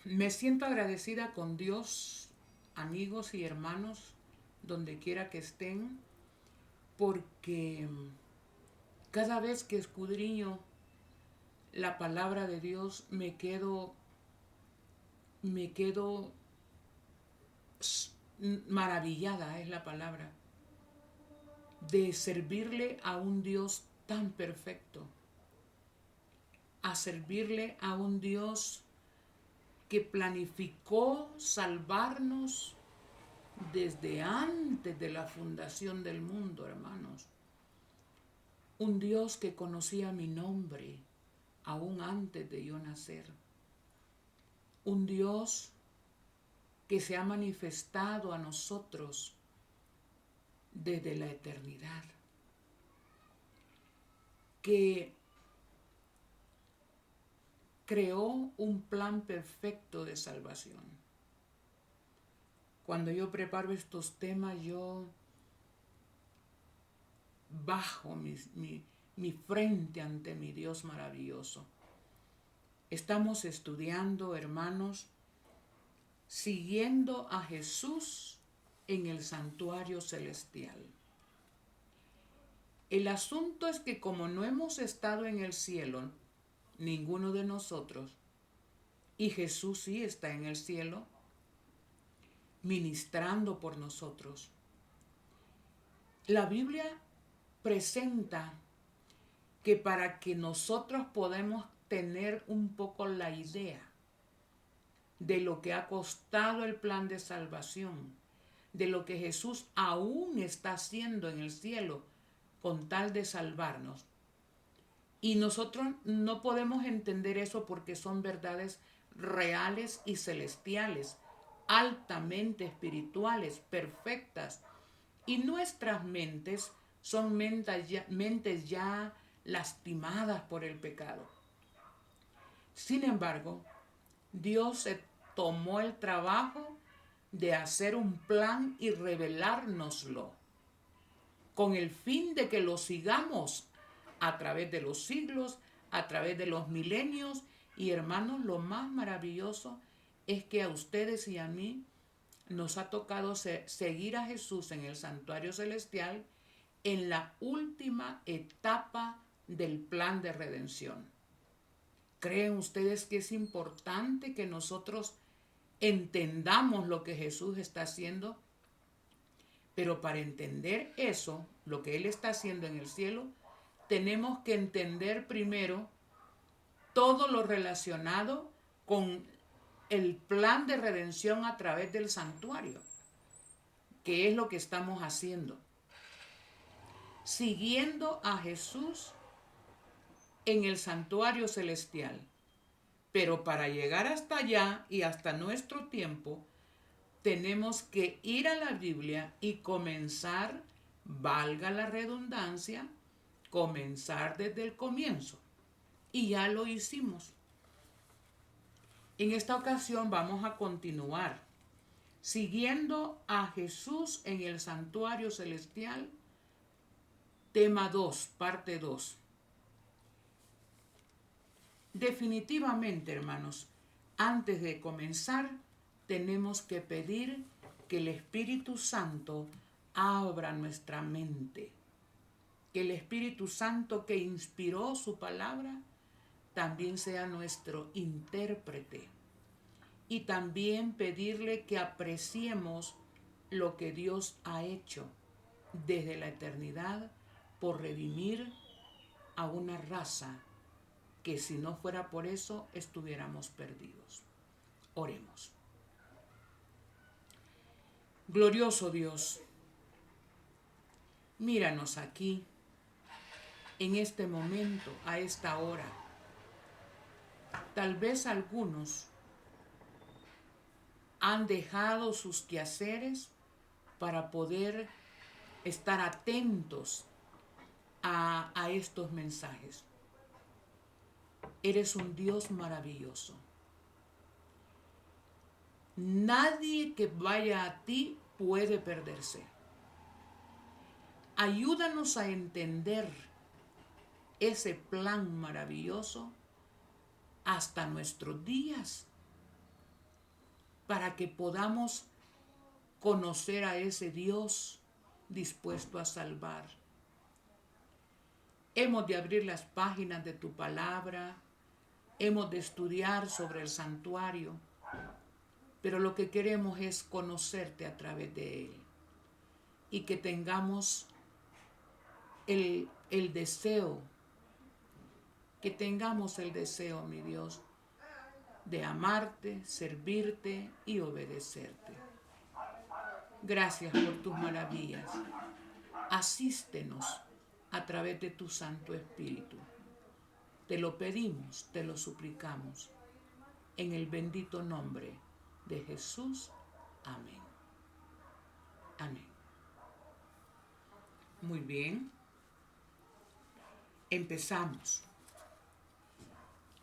Me siento agradecida con Dios, amigos y hermanos, donde quiera que estén, porque cada vez que escudriño la palabra de Dios me quedo maravillada, es la palabra, de servirle a un Dios tan perfecto, a servirle a un Dios que planificó salvarnos desde antes de la fundación del mundo, hermanos. Un Dios que conocía mi nombre aún antes de yo nacer. Un Dios que se ha manifestado a nosotros desde la eternidad. Que creó un plan perfecto de salvación. Cuando yo preparo estos temas, yo bajo mi frente ante mi Dios maravilloso. Estamos estudiando, hermanos, siguiendo a Jesús en el santuario celestial. El asunto es que como no hemos estado en el cielo, ninguno de nosotros, y Jesús sí está en el cielo, ministrando por nosotros. La Biblia presenta que para que nosotros podamos tener un poco la idea de lo que ha costado el plan de salvación, de lo que Jesús aún está haciendo en el cielo con tal de salvarnos. Y nosotros no podemos entender eso porque son verdades reales y celestiales, altamente espirituales, perfectas. Y nuestras mentes son mentes ya lastimadas por el pecado. Sin embargo, Dios se tomó el trabajo de hacer un plan y revelárnoslo, con el fin de que lo sigamos a través de los siglos, a través de los milenios. Y hermanos, lo más maravilloso es que a ustedes y a mí nos ha tocado seguir a Jesús en el santuario celestial en la última etapa del plan de redención. ¿Creen ustedes que es importante que nosotros entendamos lo que Jesús está haciendo? Pero para entender eso, lo que Él está haciendo en el cielo, tenemos que entender primero todo lo relacionado con el plan de redención a través del santuario, que es lo que estamos haciendo. Siguiendo a Jesús en el santuario celestial. Pero para llegar hasta allá y hasta nuestro tiempo, tenemos que ir a la Biblia y comenzar, valga la redundancia, comenzar desde el comienzo. Y ya lo hicimos. En esta ocasión vamos a continuar siguiendo a Jesús en el santuario celestial, tema 2, parte 2. Definitivamente, hermanos, antes de comenzar, tenemos que pedir que el Espíritu Santo abra nuestra mente. Que el Espíritu Santo que inspiró su palabra también sea nuestro intérprete. Y también pedirle que apreciemos lo que Dios ha hecho desde la eternidad por redimir a una raza que si no fuera por eso estuviéramos perdidos. Oremos. Glorioso Dios, míranos aquí, en este momento, a esta hora. Tal vez algunos han dejado sus quehaceres para poder estar atentos a estos mensajes. Eres un Dios maravilloso. Nadie que vaya a ti puede perderse. Ayúdanos a entender ese plan maravilloso hasta nuestros días para que podamos conocer a ese Dios dispuesto a salvar. Hemos de abrir las páginas de tu palabra, hemos de estudiar sobre el santuario, pero lo que queremos es conocerte a través de él y que tengamos el deseo, mi Dios, de amarte, servirte y obedecerte. Gracias por tus maravillas. Asístenos a través de tu Santo Espíritu. Te lo pedimos, te lo suplicamos. En el bendito nombre de Jesús. Amén. Amén. Muy bien. Empezamos.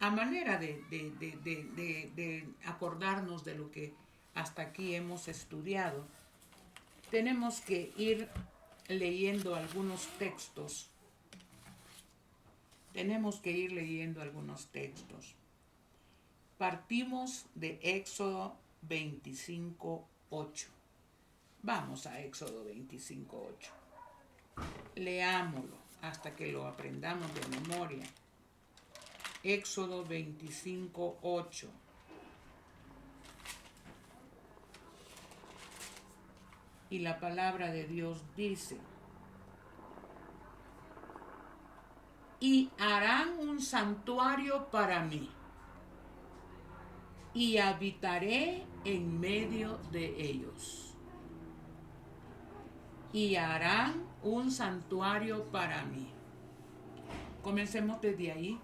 A manera de acordarnos de lo que hasta aquí hemos estudiado, tenemos que ir leyendo algunos textos. Partimos de Éxodo 25:8. Vamos a Éxodo 25:8. Leámoslo hasta que lo aprendamos de memoria. Éxodo 25:8. Y la palabra de Dios dice: y harán un santuario para mí, y habitaré en medio de ellos. Y harán un santuario para mí. Comencemos desde ahí.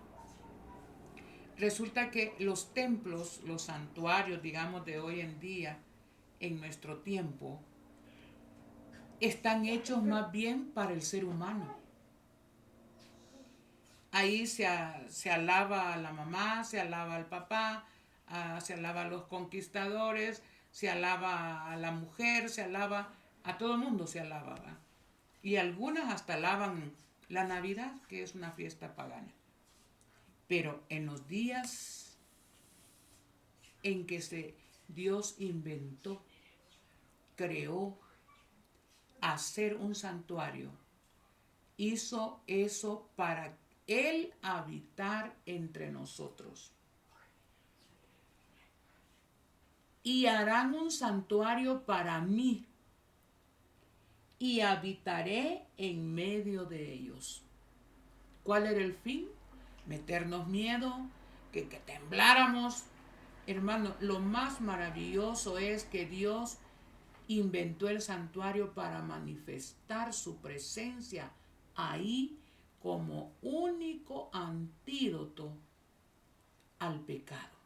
Resulta que los templos, los santuarios, digamos, de hoy en día, en nuestro tiempo, están hechos más bien para el ser humano. Ahí se alaba a la mamá, se alaba al papá, se alaba a los conquistadores, se alaba a la mujer, se alaba a todo el mundo, se alaba, ¿verdad? Y algunas hasta alaban la Navidad, que es una fiesta pagana. Pero en los días en que Dios inventó, creó, hacer un santuario, hizo eso para Él habitar entre nosotros. Y harán un santuario para mí, y habitaré en medio de ellos. ¿Cuál era el fin? Meternos miedo, que tembláramos. Hermano, lo más maravilloso es que Dios inventó el santuario para manifestar su presencia ahí como único antídoto al pecado.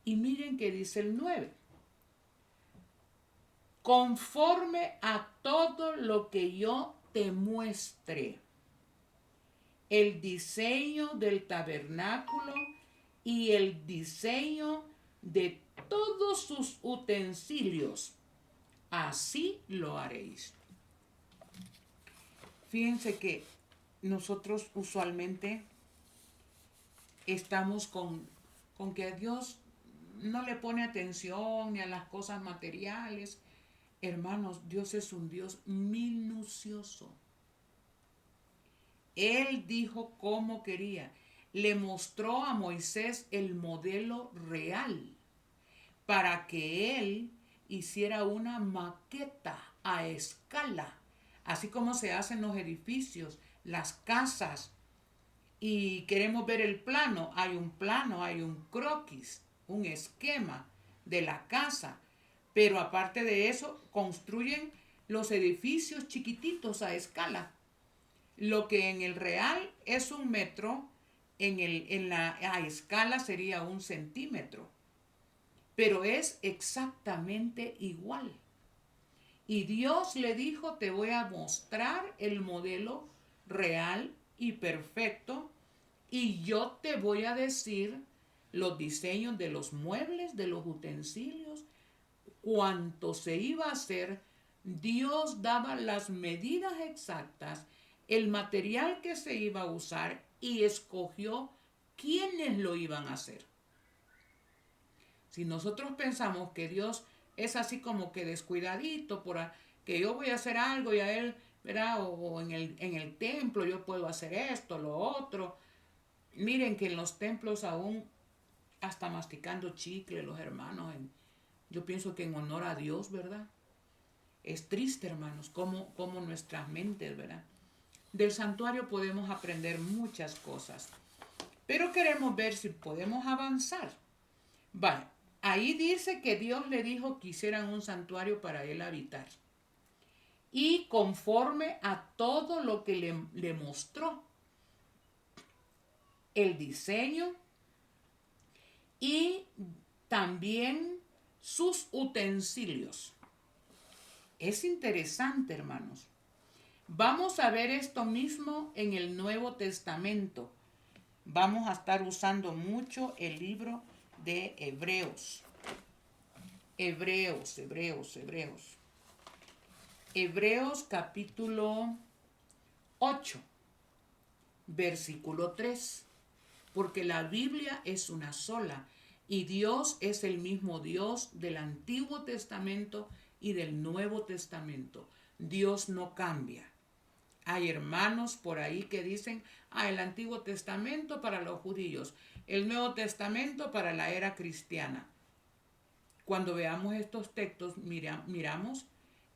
Y miren que dice el 9. Conforme a todo lo que yo te muestre, el diseño del tabernáculo y el diseño de todos sus utensilios, así lo haréis. Fíjense que nosotros usualmente estamos con que a Dios no le pone atención ni a las cosas materiales. Hermanos, Dios es un Dios minucioso. Él dijo cómo quería. Le mostró a Moisés el modelo real para que él hiciera una maqueta a escala, así como se hacen los edificios, las casas, y queremos ver el plano. Hay un croquis, un esquema de la casa, pero aparte de eso construyen los edificios chiquititos a escala. Lo que en el real es 1 metro, a escala sería 1 centímetro. Pero es exactamente igual. Y Dios le dijo: te voy a mostrar el modelo real y perfecto, y yo te voy a decir los diseños de los muebles, de los utensilios, cuánto se iba a hacer. Dios daba las medidas exactas, el material que se iba a usar, y escogió quiénes lo iban a hacer. Si nosotros pensamos que Dios es así como que descuidadito, que yo voy a hacer algo y a Él, ¿verdad? O en el templo yo puedo hacer esto, lo otro. Miren que en los templos aún hasta masticando chicle los hermanos. Yo pienso que en honor a Dios, ¿verdad? Es triste, hermanos, como nuestras mentes, ¿verdad? Del santuario podemos aprender muchas cosas. Pero queremos ver si podemos avanzar. Vale, ahí dice que Dios le dijo que hicieran un santuario para él habitar. Y conforme a todo lo que le mostró, el diseño y también sus utensilios. Es interesante, hermanos. Vamos a ver esto mismo en el Nuevo Testamento. Vamos a estar usando mucho el libro de Hebreos. Hebreos capítulo 8, versículo 3. Porque la Biblia es una sola y Dios es el mismo Dios del Antiguo Testamento y del Nuevo Testamento. Dios no cambia. Hay hermanos por ahí que dicen, el Antiguo Testamento para los judíos, el Nuevo Testamento para la era cristiana. Cuando veamos estos textos, miramos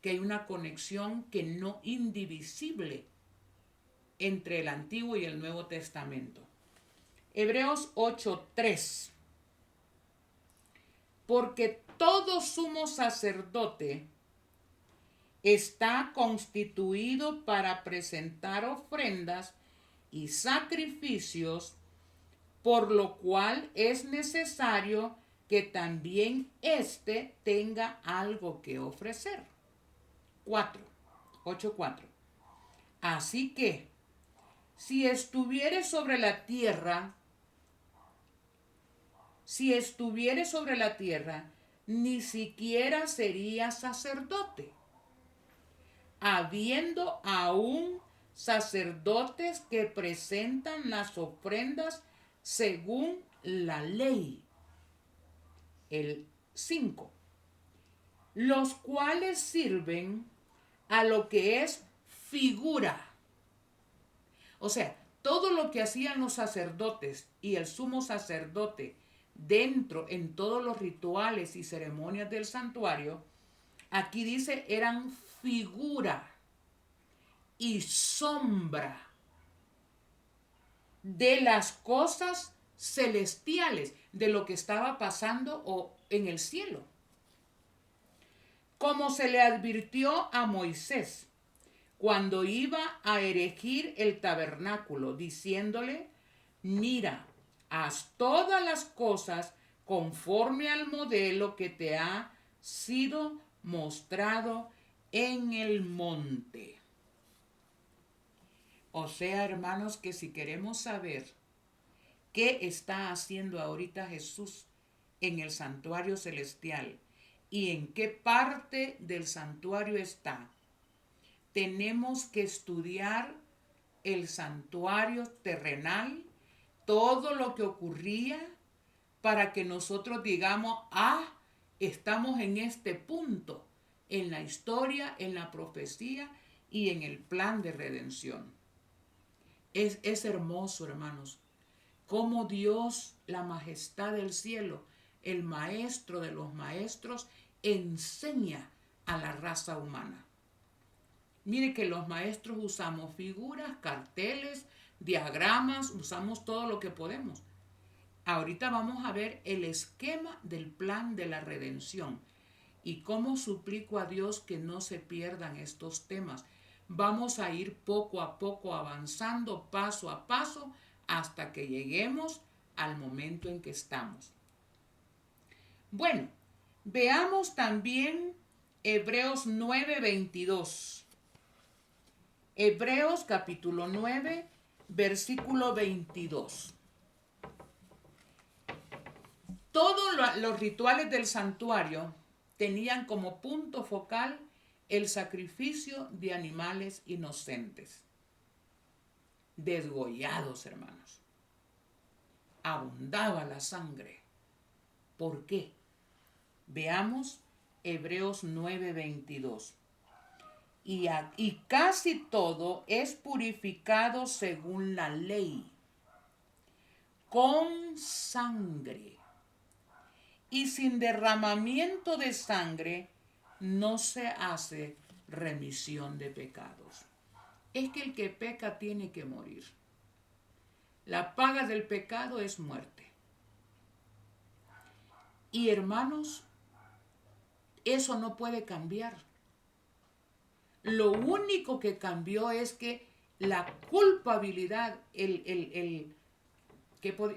que hay una conexión que no indivisible entre el Antiguo y el Nuevo Testamento. Hebreos 8:3. Porque todo sumo sacerdote está constituido para presentar ofrendas y sacrificios, por lo cual es necesario que también éste tenga algo que ofrecer. 8:4. Así que, si estuviere sobre la tierra, ni siquiera sería sacerdote, habiendo aún sacerdotes que presentan las ofrendas según la ley. El 5. Los cuales sirven a lo que es figura. O sea, todo lo que hacían los sacerdotes y el sumo sacerdote en todos los rituales y ceremonias del santuario, aquí dice, eran figura y sombra de las cosas celestiales, de lo que estaba pasando en el cielo. Como se le advirtió a Moisés cuando iba a erigir el tabernáculo, diciéndole, mira, haz todas las cosas conforme al modelo que te ha sido mostrado en el monte. O sea, hermanos, que si queremos saber qué está haciendo ahorita Jesús en el santuario celestial y en qué parte del santuario está, tenemos que estudiar el santuario terrenal, todo lo que ocurría, para que nosotros digamos, estamos en este punto, en la historia, en la profecía y en el plan de redención. Es hermoso, hermanos, cómo Dios, la majestad del cielo, el maestro de los maestros, enseña a la raza humana. Mire que los maestros usamos figuras, carteles, diagramas, usamos todo lo que podemos. Ahorita vamos a ver el esquema del plan de la redención y cómo suplico a Dios que no se pierdan estos temas. Vamos a ir poco a poco avanzando, paso a paso, hasta que lleguemos al momento en que estamos. Bueno, veamos también Hebreos 9:22. Hebreos capítulo 9, versículo 22. Todos los rituales del santuario tenían como punto focal el sacrificio de animales inocentes, desgollados, hermanos. Abundaba la sangre. ¿Por qué? Veamos Hebreos 9:22. Y casi todo es purificado según la ley, con sangre. Y sin derramamiento de sangre no se hace remisión de pecados. Es que el que peca tiene que morir. La paga del pecado es muerte. Y hermanos, eso no puede cambiar. Lo único que cambió es que la culpabilidad,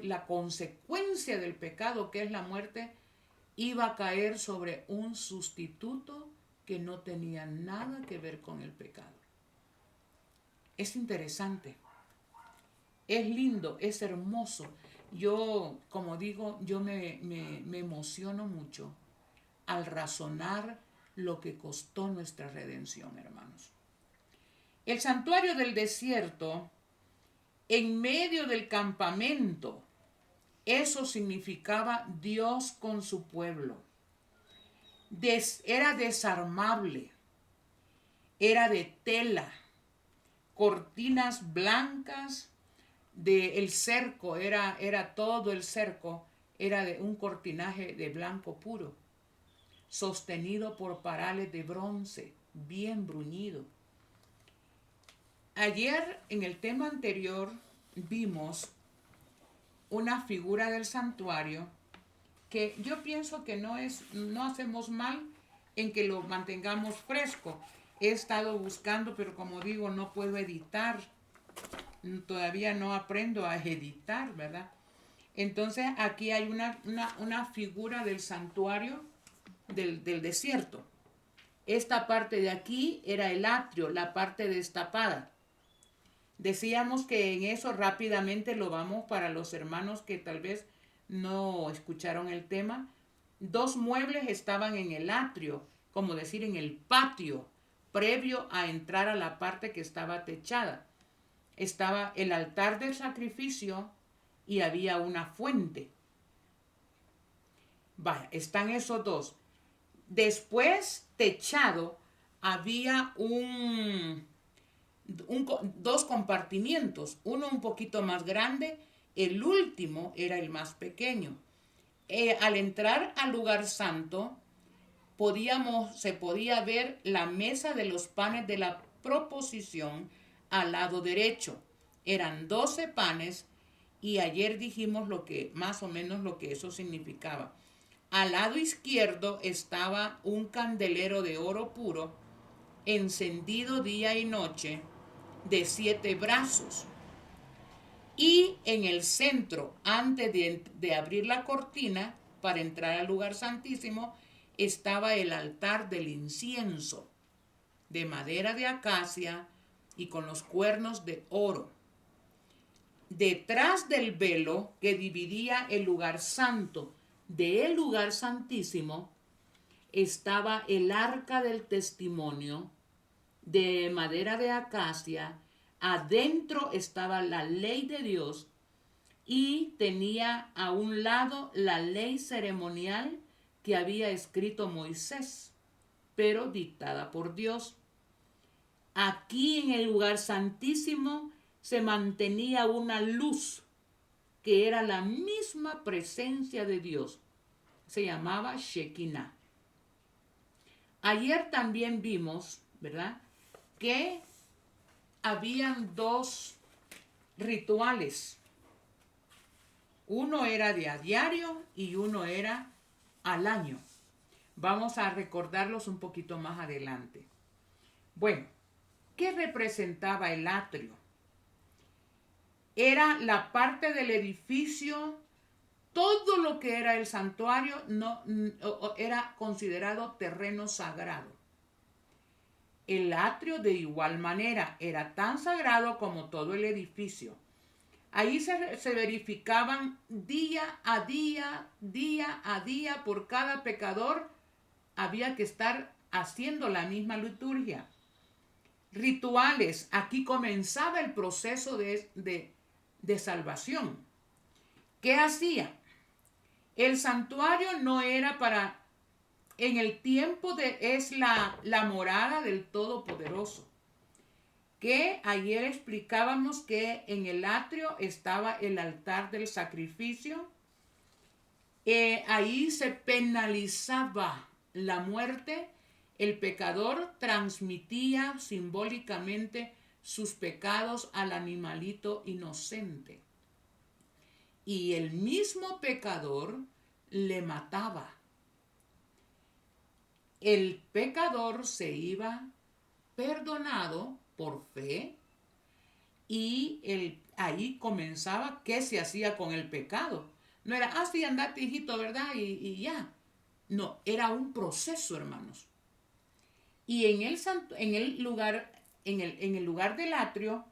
la consecuencia del pecado, que es la muerte, iba a caer sobre un sustituto que no tenía nada que ver con el pecado. Es interesante, es lindo, es hermoso. Yo, como digo, yo me emociono mucho al razonar lo que costó nuestra redención, hermanos. El santuario del desierto, en medio del campamento, eso significaba Dios con su pueblo. Era desarmable, era de tela, cortinas blancas del cerco, era todo el cerco, era de un cortinaje de blanco puro, sostenido por parales de bronce, bien bruñido. Ayer, en el tema anterior, vimos una figura del santuario que yo pienso que no hacemos mal en que lo mantengamos fresco. He estado buscando, pero como digo, no puedo editar. Todavía no aprendo a editar, ¿verdad? Entonces aquí hay una figura del santuario del desierto. Esta parte de aquí era el atrio, la parte destapada. Decíamos que en eso rápidamente lo vamos para los hermanos que tal vez no escucharon el tema. 2 muebles estaban en el atrio, como decir en el patio, previo a entrar a la parte que estaba techada. Estaba el altar del sacrificio y había una fuente. Vaya, están esos 2. Después, techado, había 2 compartimientos, uno un poquito más grande, el último era el más pequeño. Al entrar al lugar santo, se podía ver la mesa de los panes de la proposición al lado derecho. Eran 12 panes y ayer dijimos más o menos lo que eso significaba. Al lado izquierdo estaba un candelero de oro puro, encendido día y noche, de 7 brazos. Y en el centro, antes de abrir la cortina para entrar al lugar santísimo, estaba el altar del incienso, de madera de acacia y con los cuernos de oro. Detrás del velo que dividía el lugar santo del lugar santísimo, estaba el arca del testimonio de madera de acacia. Adentro estaba la ley de Dios y tenía a un lado la ley ceremonial que había escrito Moisés, pero dictada por Dios. Aquí en el lugar santísimo se mantenía una luz que era la misma presencia de Dios. Se llamaba Shekinah. Ayer también vimos, ¿verdad?, que habían 2 rituales. Uno era de a diario y uno era al año. Vamos a recordarlos un poquito más adelante. Bueno, ¿qué representaba el atrio? Era la parte del edificio, todo lo que era el santuario era considerado terreno sagrado. El atrio de igual manera era tan sagrado como todo el edificio. Ahí se verificaban día a día, por cada pecador había que estar haciendo la misma liturgia. Rituales, aquí comenzaba el proceso de salvación. ¿Qué hacía? El santuario no era para en el tiempo es la morada del Todopoderoso. Que ayer explicábamos que en el atrio estaba el altar del sacrificio. Ahí se penalizaba la muerte. El pecador transmitía simbólicamente sus pecados al animalito inocente. Y el mismo pecador le mataba. El pecador se iba perdonado por fe y ahí comenzaba qué se hacía con el pecado. No era, sí, andate, hijito, ¿verdad? Y ya. No, era un proceso, hermanos. Y en el lugar, en el lugar del atrio,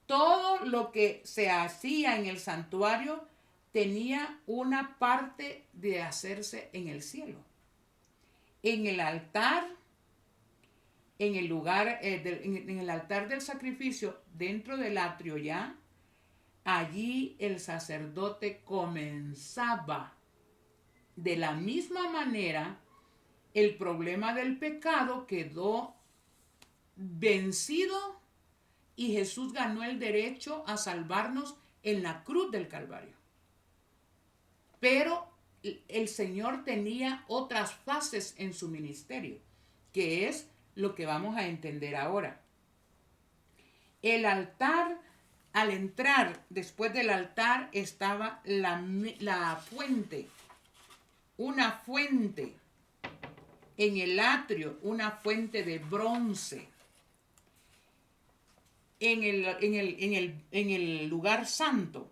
todo lo que se hacía en el santuario tenía una parte de hacerse en el cielo. En el altar, en el lugar, en el altar del sacrificio, dentro del atrio ya, allí el sacerdote comenzaba de la misma manera. El problema del pecado quedó vencido y Jesús ganó el derecho a salvarnos en la cruz del Calvario. Pero el Señor tenía otras fases en su ministerio, que es lo que vamos a entender ahora. El altar, al entrar, después del altar estaba la fuente, una fuente en el atrio, una fuente de bronce. En el lugar santo.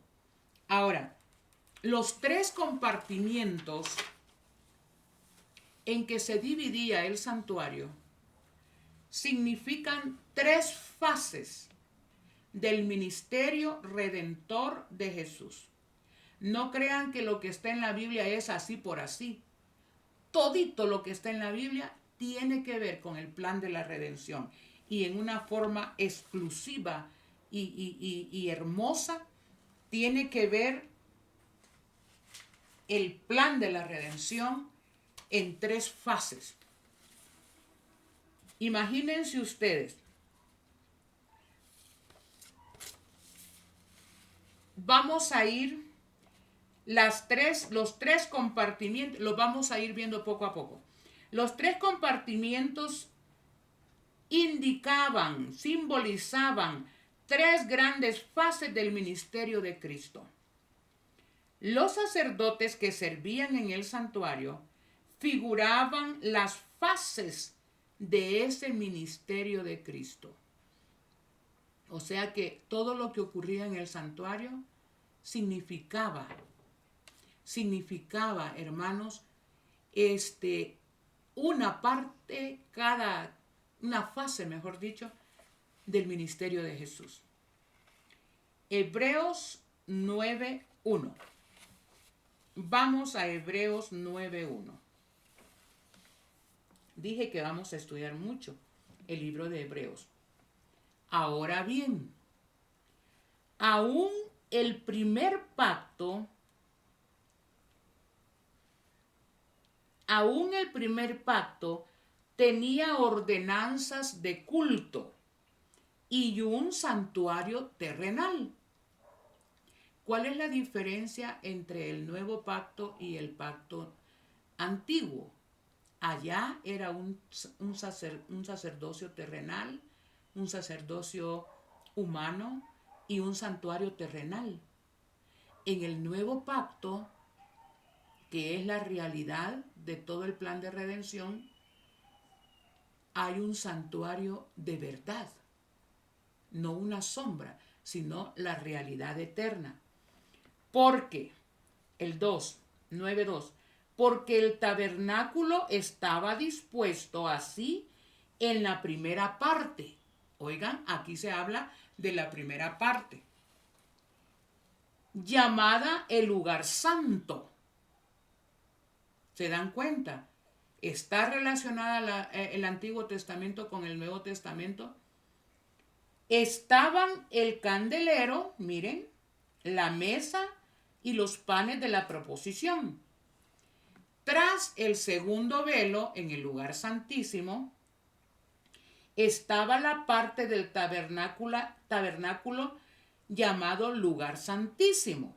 Ahora, los tres compartimientos en que se dividía el santuario significan tres fases del ministerio redentor de Jesús. No crean que lo que está en la Biblia es así por así. Todito lo que está en la Biblia tiene que ver con el plan de la redención y en una forma exclusiva y hermosa tiene que ver el plan de la redención en tres fases. Imagínense ustedes, vamos a ir los tres compartimientos, los vamos a ir viendo poco a poco. Los tres compartimientos indicaban, simbolizaban tres grandes fases del ministerio de Cristo. Los sacerdotes que servían en el santuario figuraban las fases de ese ministerio de Cristo. O sea que todo lo que ocurría en el santuario significaba, hermanos, una parte, una fase, mejor dicho, del ministerio de Jesús. Hebreos 9:1. Vamos a Hebreos 9:1. Dije que vamos a estudiar mucho el libro de Hebreos. Ahora bien, aún el primer pacto tenía ordenanzas de culto y un santuario terrenal. ¿Cuál es la diferencia entre el nuevo pacto y el pacto antiguo? Allá era un sacerdocio terrenal, un sacerdocio humano y un santuario terrenal. En el nuevo pacto, que es la realidad de todo el plan de redención, hay un santuario de verdad, no una sombra, sino la realidad eterna. Porque, el 9:2, porque el tabernáculo estaba dispuesto así en la primera parte. Oigan, aquí se habla de la primera parte, llamada el lugar santo. ¿Se dan cuenta? Está relacionada el Antiguo Testamento con el Nuevo Testamento. Estaban el candelero, miren, la mesa y los panes de la proposición. Tras el segundo velo, en el lugar santísimo, estaba la parte del tabernáculo llamado lugar santísimo,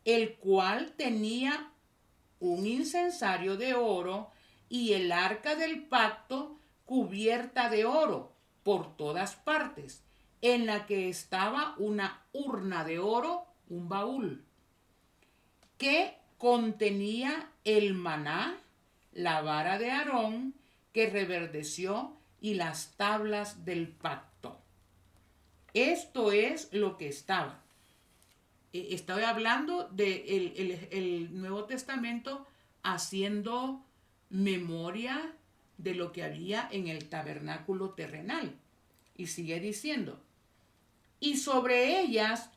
el cual tenía un incensario de oro y el arca del pacto cubierta de oro por todas partes, en la que estaba una urna de oro, un baúl, que contenía el maná, la vara de Aarón que reverdeció y las tablas del pacto. Esto es lo que estaba. Estoy hablando de el Nuevo Testamento haciendo memoria de lo que había en el tabernáculo terrenal. Y sigue diciendo, y sobre ellas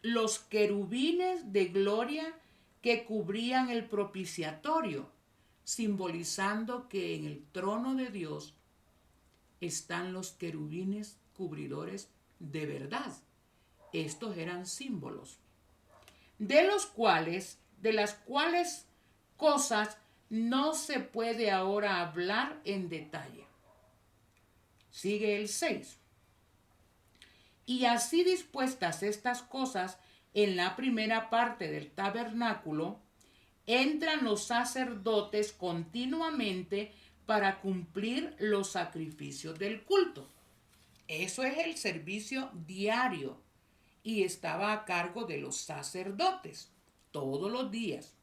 los querubines de gloria que cubrían el propiciatorio, simbolizando que en el trono de Dios están los querubines cubridores de verdad. Estos eran símbolos, de las cuales cosas no se puede ahora hablar en detalle. Sigue el 6. Y así dispuestas estas cosas en la primera parte del tabernáculo, entran los sacerdotes continuamente para cumplir los sacrificios del culto. Eso es el servicio diario y estaba a cargo de los sacerdotes todos los días.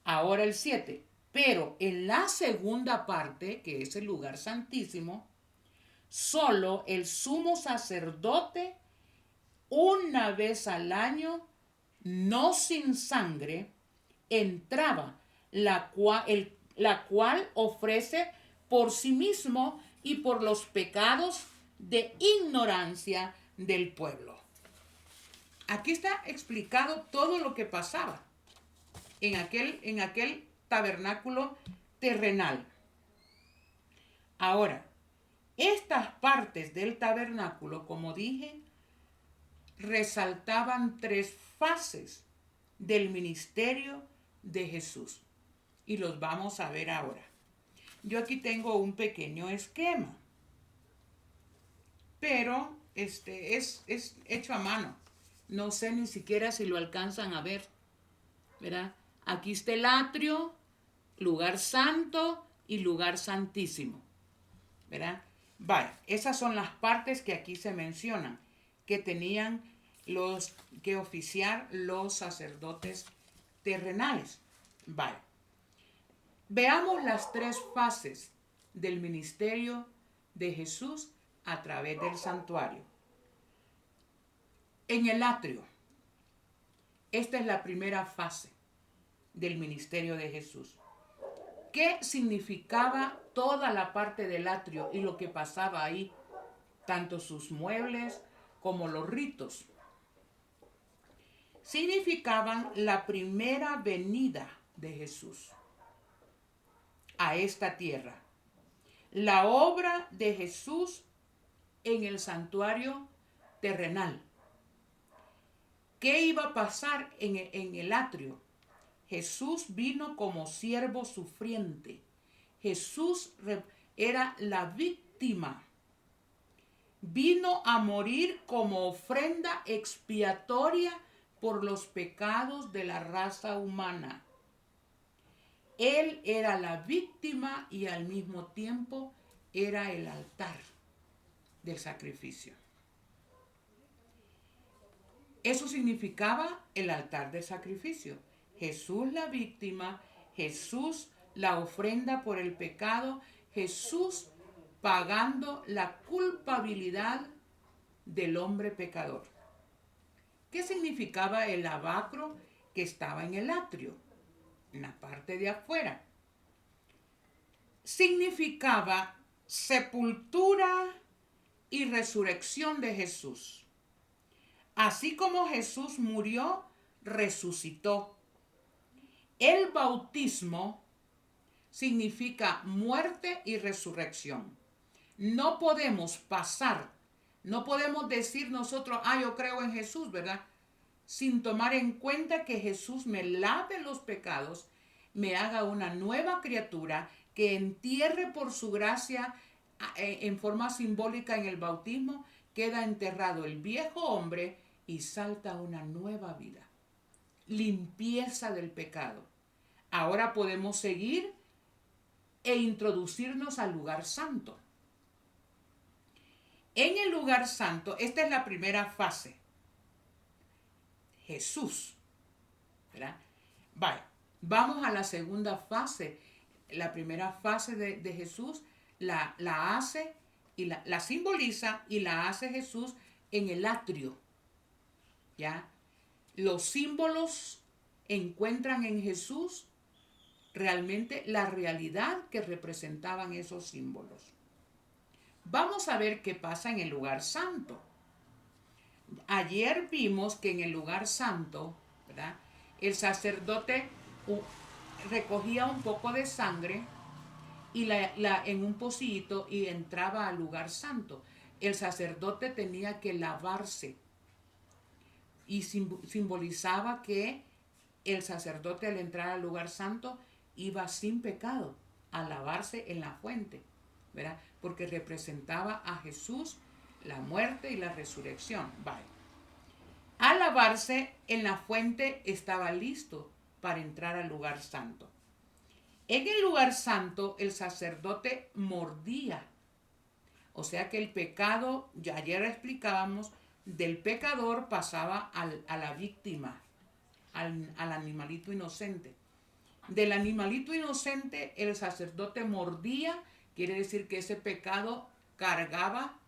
Ahora el 7. Pero en la segunda parte, que es el lugar santísimo, solo el sumo sacerdote, una vez al año, no sin sangre, entraba, la cual ofrece por sí mismo y por los pecados de ignorancia del pueblo. Aquí está explicado todo lo que pasaba en aquel tabernáculo terrenal. Ahora, estas partes del tabernáculo, como dije, resaltaban 3 fases del ministerio de Jesús. Y los vamos a ver ahora. Yo aquí tengo un pequeño esquema, pero es hecho a mano. No sé ni siquiera si lo alcanzan a ver, ¿verdad? Aquí está el atrio, lugar santo y lugar santísimo, ¿verdad? Vale, esas son las partes que aquí se mencionan, que tenían los que oficiar los sacerdotes terrenales. Vale. Veamos las 3 fases del ministerio de Jesús a través del santuario. En el atrio, esta es la primera fase del ministerio de Jesús. ¿Qué significaba toda la parte del atrio y lo que pasaba ahí? Tanto sus muebles como los ritos. Significaban la primera venida de Jesús a esta tierra. La obra de Jesús en el santuario terrenal. ¿Qué iba a pasar en el atrio? Jesús vino como siervo sufriente. Jesús era la víctima. Vino a morir como ofrenda expiatoria por los pecados de la raza humana. Él era la víctima y al mismo tiempo era el altar del sacrificio. Eso significaba el altar del sacrificio. Jesús la víctima, Jesús la ofrenda por el pecado, Jesús pagando la culpabilidad del hombre pecador. ¿Qué significaba el lavacro que estaba en el atrio, en la parte de afuera? Significaba sepultura y resurrección de Jesús. Así como Jesús murió, resucitó. El bautismo significa muerte y resurrección. No podemos pasar, no podemos decir nosotros, yo creo en Jesús, ¿verdad? sin tomar en cuenta que Jesús me lave los pecados, me haga una nueva criatura, que entierre por su gracia en forma simbólica en el bautismo, queda enterrado el viejo hombre y salta una nueva vida. Limpieza del pecado. Ahora podemos seguir e introducirnos al lugar santo. En el lugar santo, esta es la primera fase. Jesús, ¿verdad? Vaya, vamos a la segunda fase. La primera fase de Jesús la hace y la simboliza y la hace Jesús en el atrio. ¿Ya? Los símbolos encuentran en Jesús realmente la realidad que representaban esos símbolos. Vamos a ver qué pasa en el lugar santo. Ayer vimos que en el lugar santo, ¿verdad?, el sacerdote recogía un poco de sangre y en un pocillito y entraba al lugar santo. El sacerdote tenía que lavarse y simbolizaba que el sacerdote al entrar al lugar santo iba sin pecado a lavarse en la fuente, ¿verdad? Porque representaba a Jesús, la muerte y la resurrección. Vale. Al lavarse en la fuente estaba listo para entrar al lugar santo. En el lugar santo el sacerdote mordía. O sea que el pecado, ya ayer explicábamos, del pecador pasaba a la víctima, al animalito inocente. Del animalito inocente el sacerdote mordía, quiere decir que ese pecado cargaba,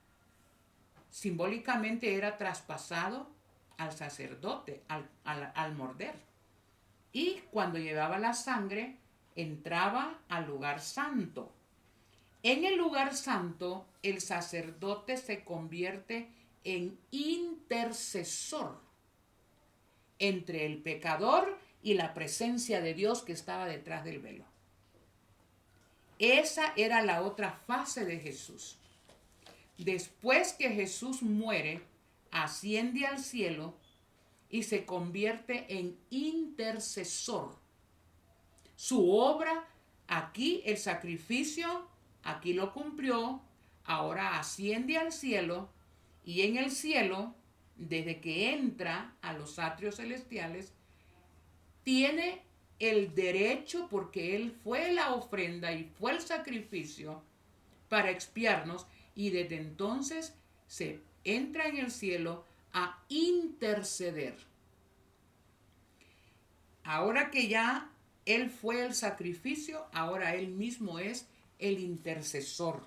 simbólicamente era traspasado al sacerdote al morder. Y cuando llevaba la sangre, entraba al lugar santo. En el lugar santo, el sacerdote se convierte en intercesor entre el pecador y la presencia de Dios que estaba detrás del velo. Esa era la otra fase de Jesús. Después que Jesús muere, asciende al cielo y se convierte en intercesor. Su obra, aquí el sacrificio, aquí lo cumplió, ahora asciende al cielo y en el cielo, desde que entra a los atrios celestiales, tiene el derecho, porque Él fue la ofrenda y fue el sacrificio para expiarnos, y desde entonces se entra en el cielo a interceder. Ahora que ya Él fue el sacrificio, ahora Él mismo es el intercesor.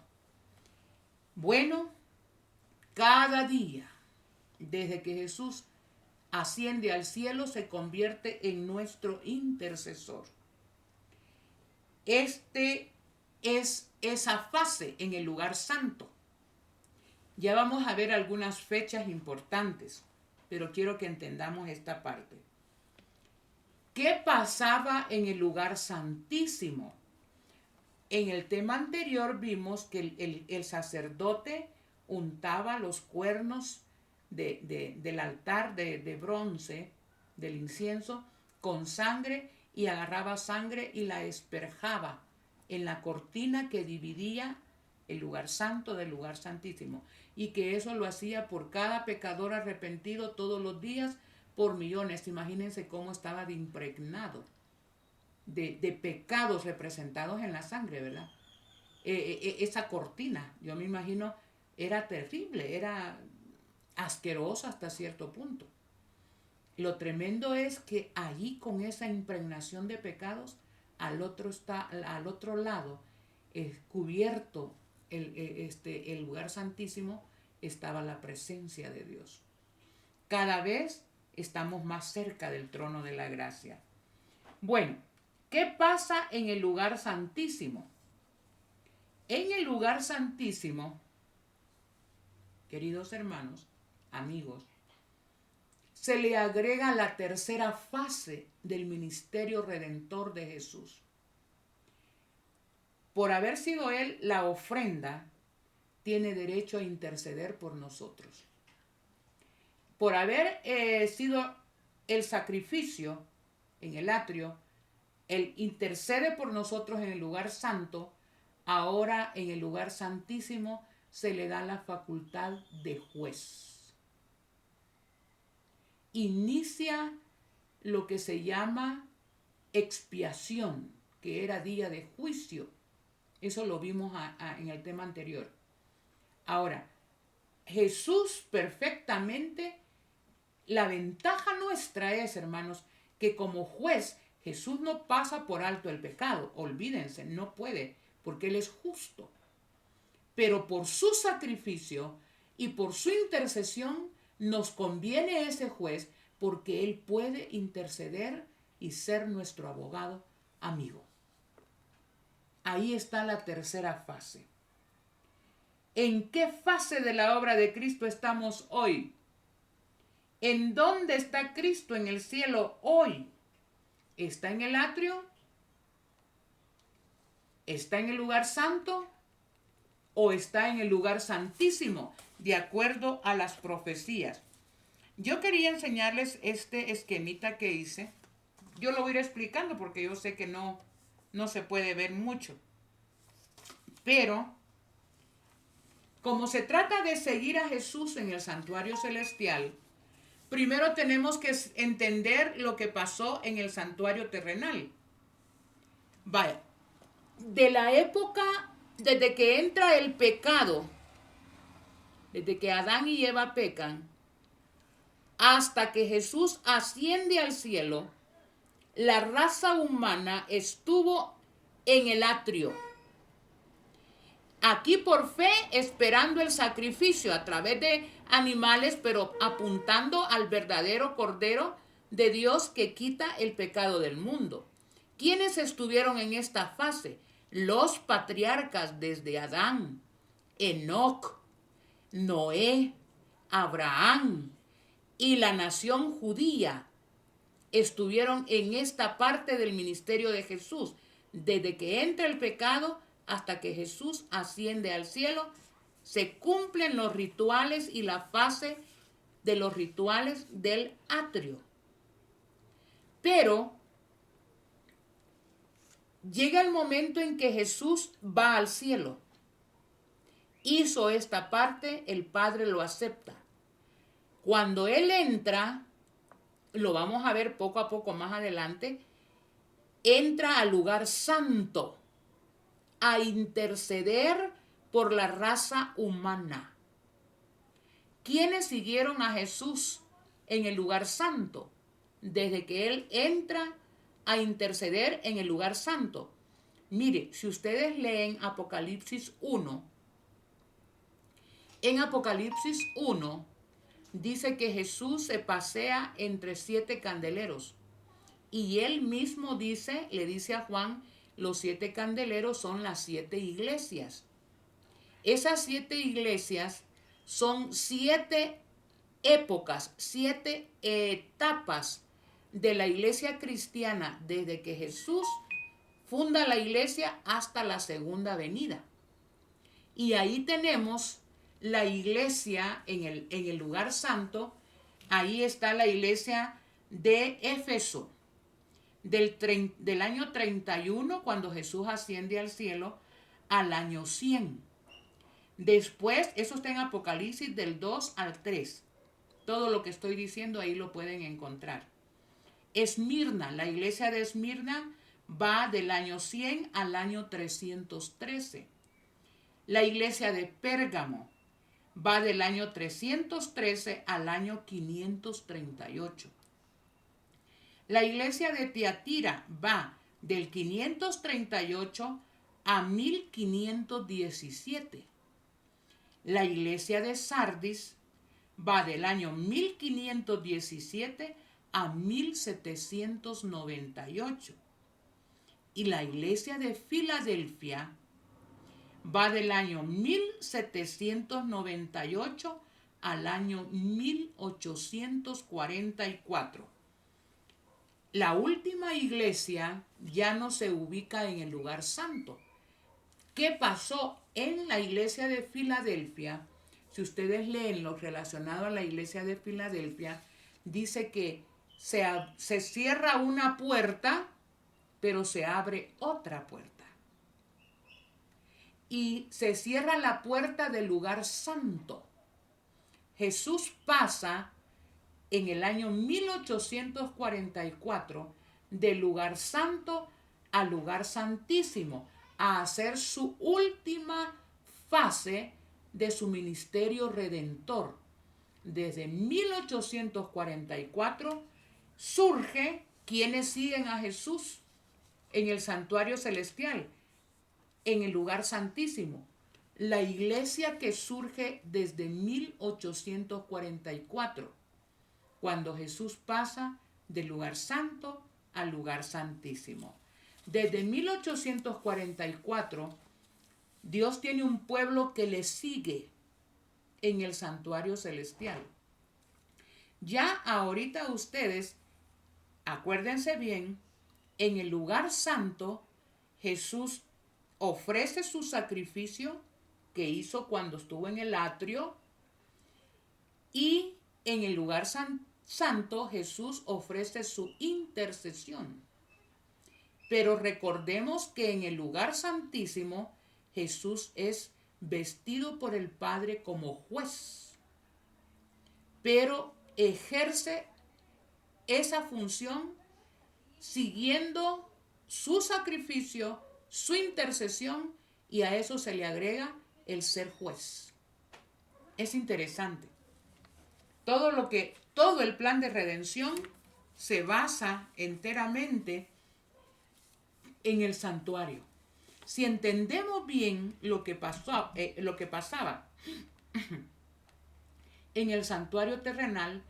Bueno, cada día, desde que Jesús asciende al cielo, se convierte en nuestro intercesor. Este es esa fase en el lugar santo. Ya vamos a ver algunas fechas importantes, pero quiero que entendamos esta parte. ¿Qué pasaba en el lugar santísimo? En el tema anterior vimos que el sacerdote untaba los cuernos del altar de bronce, del incienso, con sangre, y agarraba sangre y la esperjaba en la cortina que dividía el lugar santo del lugar santísimo, y que eso lo hacía por cada pecador arrepentido todos los días por millones. Imagínense cómo estaba de impregnado de pecados representados en la sangre, ¿verdad? Esa cortina, yo me imagino, era terrible, era asquerosa hasta cierto punto. Lo tremendo es que allí, con esa impregnación de pecados, al otro lado, cubierto el lugar santísimo, estaba la presencia de Dios. Cada vez estamos más cerca del trono de la gracia. Bueno, ¿qué pasa en el lugar santísimo? En el lugar santísimo, queridos hermanos, amigos, se le agrega la tercera fase del ministerio redentor de Jesús. Por haber sido Él la ofrenda, tiene derecho a interceder por nosotros. Por haber sido el sacrificio en el atrio, Él intercede por nosotros en el lugar santo, ahora en el lugar santísimo se le da la facultad de juez. Inicia lo que se llama expiación, que era día de juicio. Eso lo vimos en el tema anterior. Ahora, Jesús perfectamente, la ventaja nuestra es, hermanos, que como juez, Jesús no pasa por alto el pecado. Olvídense, no puede, porque Él es justo. Pero por su sacrificio y por su intercesión nos conviene ese juez, porque Él puede interceder y ser nuestro abogado amigo. Ahí está la tercera fase. ¿En qué fase de la obra de Cristo estamos hoy? ¿En dónde está Cristo en el cielo hoy? ¿Está en el atrio? ¿Está en el lugar santo? ¿O está en el lugar santísimo? De acuerdo a las profecías. Yo quería enseñarles este esquemita que hice. Yo lo voy a ir explicando porque yo sé que no se puede ver mucho. Pero, como se trata de seguir a Jesús en el santuario celestial, primero tenemos que entender lo que pasó en el santuario terrenal. Vaya, de la época, desde que entra el pecado, desde que Adán y Eva pecan, hasta que Jesús asciende al cielo, la raza humana estuvo en el atrio. Aquí por fe, esperando el sacrificio a través de animales, pero apuntando al verdadero Cordero de Dios que quita el pecado del mundo. ¿Quiénes estuvieron en esta fase? Los patriarcas desde Adán, Enoc, Noé, Abraham y la nación judía estuvieron en esta parte del ministerio de Jesús, desde que entra el pecado hasta que Jesús asciende al cielo. Se cumplen los rituales y la fase de los rituales del atrio. Pero llega el momento en que Jesús va al cielo. Hizo esta parte, el Padre lo acepta. Cuando Él entra, lo vamos a ver poco a poco más adelante, entra al lugar santo a interceder por la raza humana. ¿Quiénes siguieron a Jesús en el lugar santo? Desde que Él entra a interceder en el lugar santo. Mire, si ustedes leen Apocalipsis 1, en Apocalipsis 1 dice que Jesús se pasea entre 7 candeleros. Y Él mismo le dice a Juan, los 7 candeleros son las 7 iglesias. Esas 7 iglesias son 7 épocas, 7 etapas de la iglesia cristiana, desde que Jesús funda la iglesia hasta la segunda venida. Y ahí tenemos la iglesia en el lugar santo. Ahí está la iglesia de Éfeso, del año 31, cuando Jesús asciende al cielo, al año 100. Después, eso está en Apocalipsis del 2 al 3. Todo lo que estoy diciendo ahí lo pueden encontrar. Esmirna, la iglesia de Esmirna va del año 100 al año 313. La iglesia de Pérgamo va del año 313 al año 538. La iglesia de Tiatira va del 538 a 1517. La iglesia de Sardis va del año 1517 a 1798. Y la iglesia de Filadelfia va del año 1798 al año 1844. La última iglesia ya no se ubica en el lugar santo. ¿Qué pasó en la iglesia de Filadelfia? Si ustedes leen lo relacionado a la iglesia de Filadelfia, dice que se cierra una puerta, pero se abre otra puerta. Y se cierra la puerta del lugar santo. Jesús pasa en el año 1844 del lugar santo al lugar santísimo a hacer su última fase de su ministerio redentor. Desde 1844 surge quienes siguen a Jesús en el santuario celestial, en el lugar santísimo. La iglesia que surge desde 1844, cuando Jesús pasa del lugar santo al lugar santísimo. Desde 1844, Dios tiene un pueblo que le sigue en el santuario celestial. Ya ahorita ustedes, acuérdense bien, en el lugar santo, Jesús ofrece su sacrificio que hizo cuando estuvo en el atrio, y en el lugar santo Jesús ofrece su intercesión. Pero recordemos que en el lugar santísimo Jesús es vestido por el Padre como juez, pero ejerce esa función siguiendo su sacrificio, su intercesión, y a eso se le agrega el ser juez. Es interesante. Todo el plan de redención se basa enteramente en el santuario. Si entendemos bien lo que pasaba en el santuario terrenal,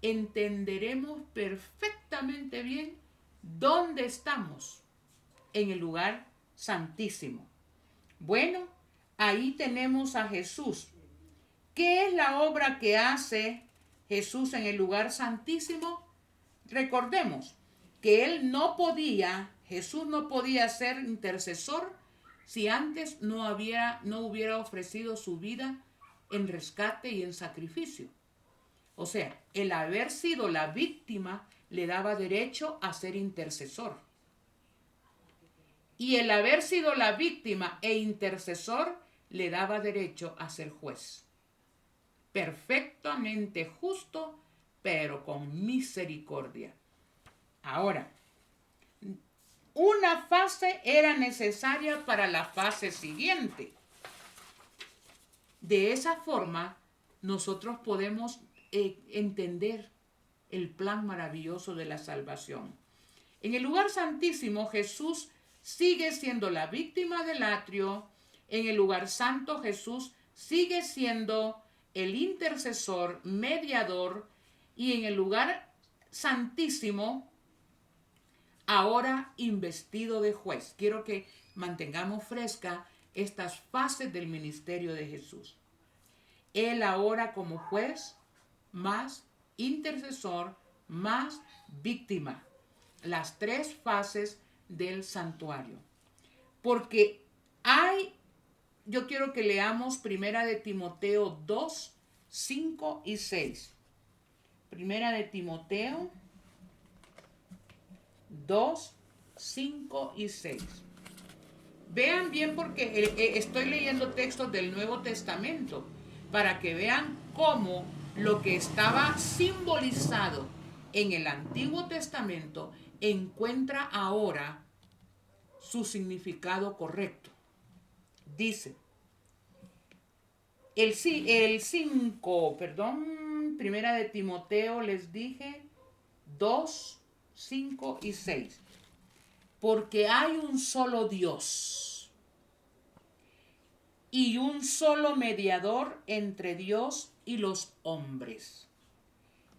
entenderemos perfectamente bien dónde estamos en el lugar santísimo. Bueno, ahí tenemos a Jesús. ¿Qué es la obra que hace Jesús en el lugar santísimo? Recordemos que Jesús no podía ser intercesor si antes no hubiera ofrecido su vida en rescate y en sacrificio. O sea, el haber sido la víctima le daba derecho a ser intercesor. Y el haber sido la víctima e intercesor le daba derecho a ser juez. Perfectamente justo, pero con misericordia. Ahora, una fase era necesaria para la fase siguiente. De esa forma, nosotros podemos entender el plan maravilloso de la salvación. En el lugar santísimo, Jesús sigue siendo la víctima del atrio. En el lugar santo, Jesús sigue siendo el intercesor, mediador, y en el lugar santísimo, ahora investido de juez. Quiero que mantengamos fresca estas fases del ministerio de Jesús. Él ahora como juez, más intercesor, más víctima. Las tres fases del santuario. Porque yo quiero que leamos Primera de Timoteo 2, 5 y 6. Primera de Timoteo 2, 5 y 6. Vean bien, porque estoy leyendo textos del Nuevo Testamento para que vean cómo lo que estaba simbolizado en el Antiguo Testamento encuentra ahora su significado correcto. Dice, Primera de Timoteo, les dije, 2, 5 y 6. Porque hay un solo Dios y un solo mediador entre Dios y los hombres,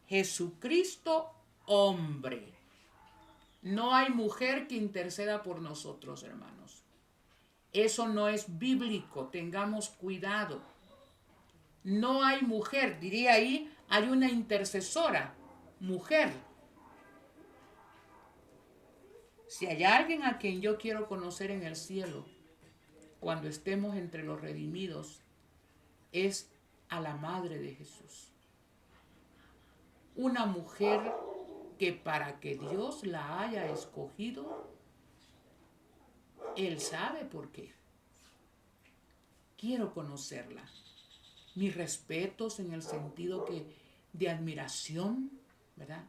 Jesucristo hombre. No hay mujer que interceda por nosotros, hermanos. Eso no es bíblico, tengamos cuidado. No hay mujer, diría ahí, hay una intercesora, mujer. Si hay alguien a quien yo quiero conocer en el cielo, cuando estemos entre los redimidos, es a la Madre de Jesús. Una mujer que para que Dios la haya escogido, Él sabe por qué. Quiero conocerla. Mis respetos en el sentido de admiración, ¿verdad?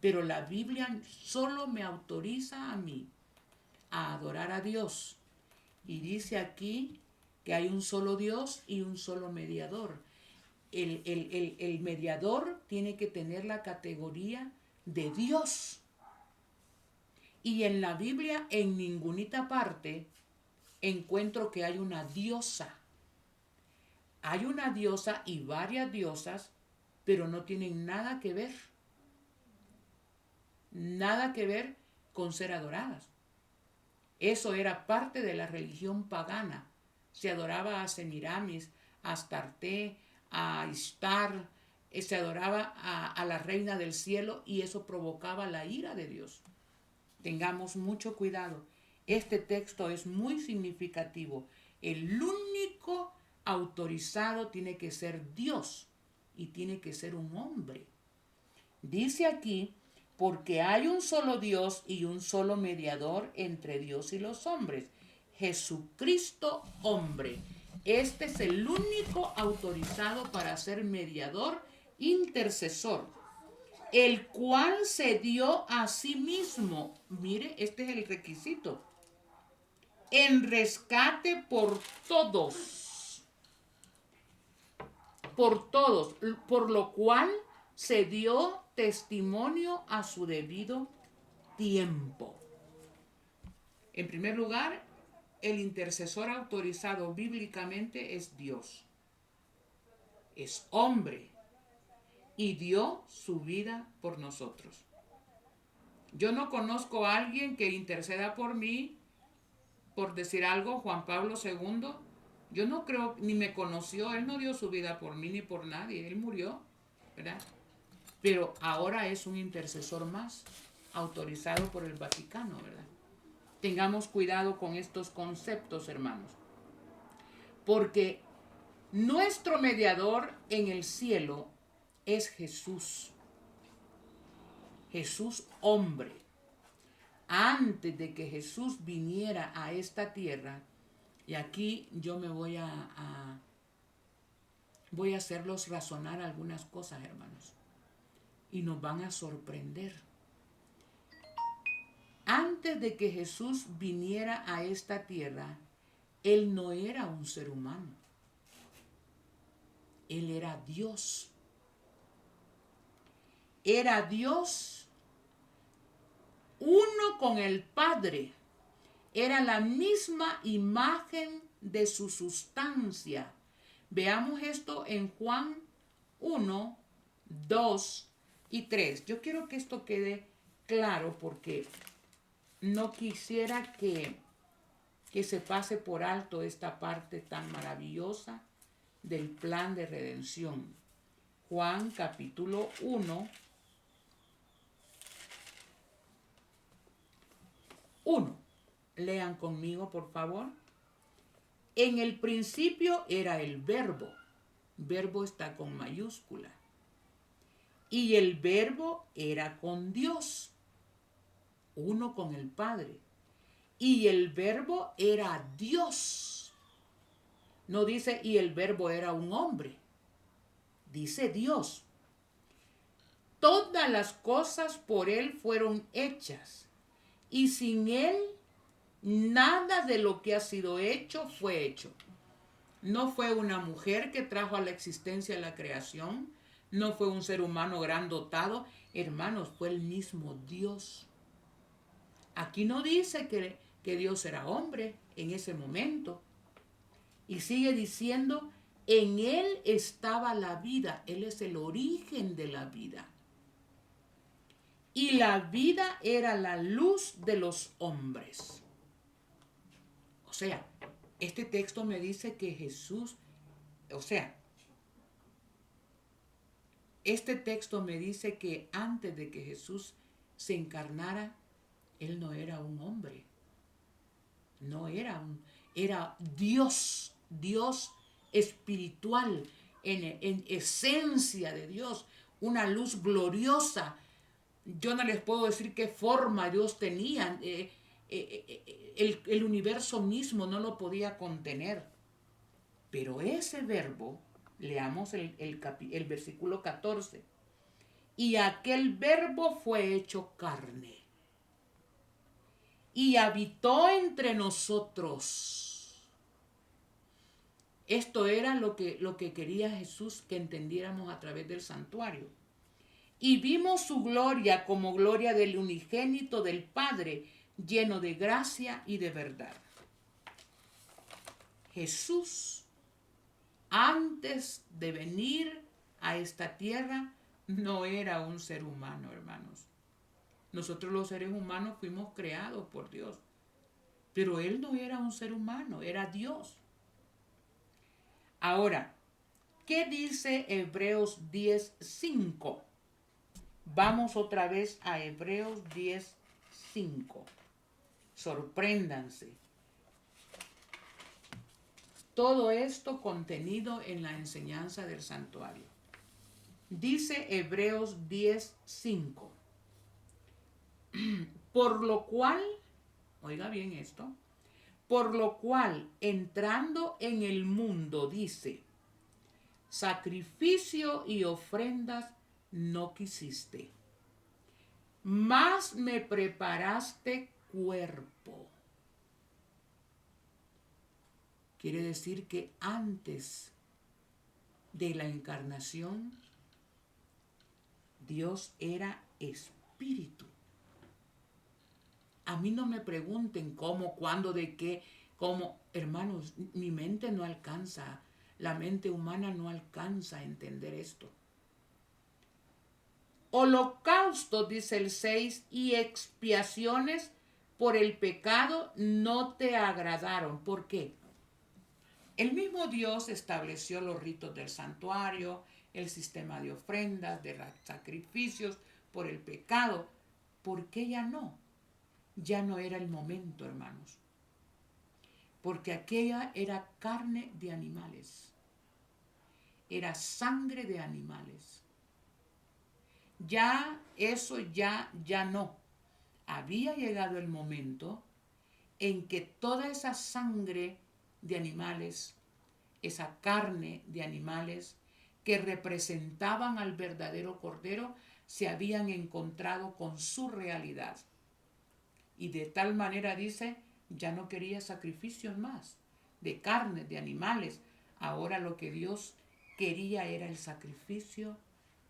Pero la Biblia solo me autoriza a mí a adorar a Dios. Y dice aquí que hay un solo Dios y un solo mediador. El mediador tiene que tener la categoría de Dios. Y en la Biblia, en ninguna parte, encuentro que hay una diosa. Hay una diosa y varias diosas, pero no tienen nada que ver con ser adoradas. Eso era parte de la religión pagana. Se adoraba a Semiramis, a Astarte, a Ishtar, se adoraba a la reina del cielo y eso provocaba la ira de Dios. Tengamos mucho cuidado. Este texto es muy significativo. El único autorizado tiene que ser Dios y tiene que ser un hombre. Dice aquí, porque hay un solo Dios y un solo mediador entre Dios y los hombres, Jesucristo hombre. Este es el único autorizado para ser mediador, intercesor, el cual se dio a sí mismo. Mire, este es el requisito. En rescate por todos, por lo cual se dio testimonio a su debido tiempo. En primer lugar, el intercesor autorizado bíblicamente es Dios. Es hombre y dio su vida por nosotros. Yo no conozco a alguien que interceda por mí, por decir algo, Juan Pablo II. Yo no creo, ni me conoció, él no dio su vida por mí ni por nadie, él murió, ¿verdad? Pero ahora es un intercesor más, autorizado por el Vaticano, ¿verdad? Tengamos cuidado con estos conceptos, hermanos, porque nuestro mediador en el cielo es Jesús. Jesús hombre. Antes de que Jesús viniera a esta tierra, y aquí yo me voy a hacerlos razonar algunas cosas, hermanos, y nos van a sorprender. Antes de que Jesús viniera a esta tierra, Él no era un ser humano. Él era Dios. Era Dios uno con el Padre. Era la misma imagen de su sustancia. Veamos esto en Juan 1, 2 y 3. Yo quiero que esto quede claro porque no quisiera que se pase por alto esta parte tan maravillosa del plan de redención. Juan capítulo 1, 1. Lean conmigo, por favor. En el principio era el verbo. Verbo está con mayúscula. Y el verbo era con Dios, uno con el Padre. Y el verbo era Dios. No dice y el verbo era un hombre. Dice Dios. Todas las cosas por Él fueron hechas. Y sin Él, nada de lo que ha sido hecho fue hecho. No fue una mujer que trajo a la existencia la creación. No fue un ser humano gran dotado. Hermanos, fue el mismo Dios. Aquí no dice que Dios era hombre en ese momento. Y sigue diciendo, en Él estaba la vida. Él es el origen de la vida. Y la vida era la luz de los hombres. O sea, este texto me dice que Jesús, este texto me dice que antes de que Jesús se encarnara, Él no era un hombre. Era Dios, Dios espiritual, en esencia de Dios, una luz gloriosa, Yo no les puedo decir qué forma Dios tenía. El universo mismo no lo podía contener. Pero ese verbo, leamos el versículo 14. Y aquel verbo fue hecho carne y habitó entre nosotros. Esto era lo que quería Jesús que entendiéramos a través del santuario. Y vimos su gloria como gloria del unigénito del Padre, lleno de gracia y de verdad. Jesús, antes de venir a esta tierra, no era un ser humano, hermanos. Nosotros los seres humanos fuimos creados por Dios. Pero Él no era un ser humano, era Dios. Ahora, ¿qué dice Hebreos 10:5? Vamos otra vez a Hebreos 10:5. Sorpréndanse. Todo esto contenido en la enseñanza del santuario. Dice Hebreos 10:5. Por lo cual, oiga bien esto, por lo cual entrando en el mundo, dice, sacrificio y ofrendas no quisiste, mas me preparaste cuerpo. Quiere decir que antes de la encarnación, Dios era espíritu. A mí no me pregunten cómo, cuándo, de qué, cómo. Hermanos, mi mente no alcanza, la mente humana no alcanza a entender esto. Holocausto, dice el 6, y expiaciones por el pecado no te agradaron. ¿Por qué? El mismo Dios estableció los ritos del santuario, el sistema de ofrendas, de sacrificios por el pecado. ¿Por qué ya no? Ya no era el momento, hermanos. Porque aquella era carne de animales. Era sangre de animales. Ya eso ya no. Había llegado el momento en que toda esa sangre de animales, esa carne de animales que representaban al verdadero Cordero, se habían encontrado con su realidad. Y de tal manera dice, ya no quería sacrificios más de carne, de animales. Ahora lo que Dios quería era el sacrificio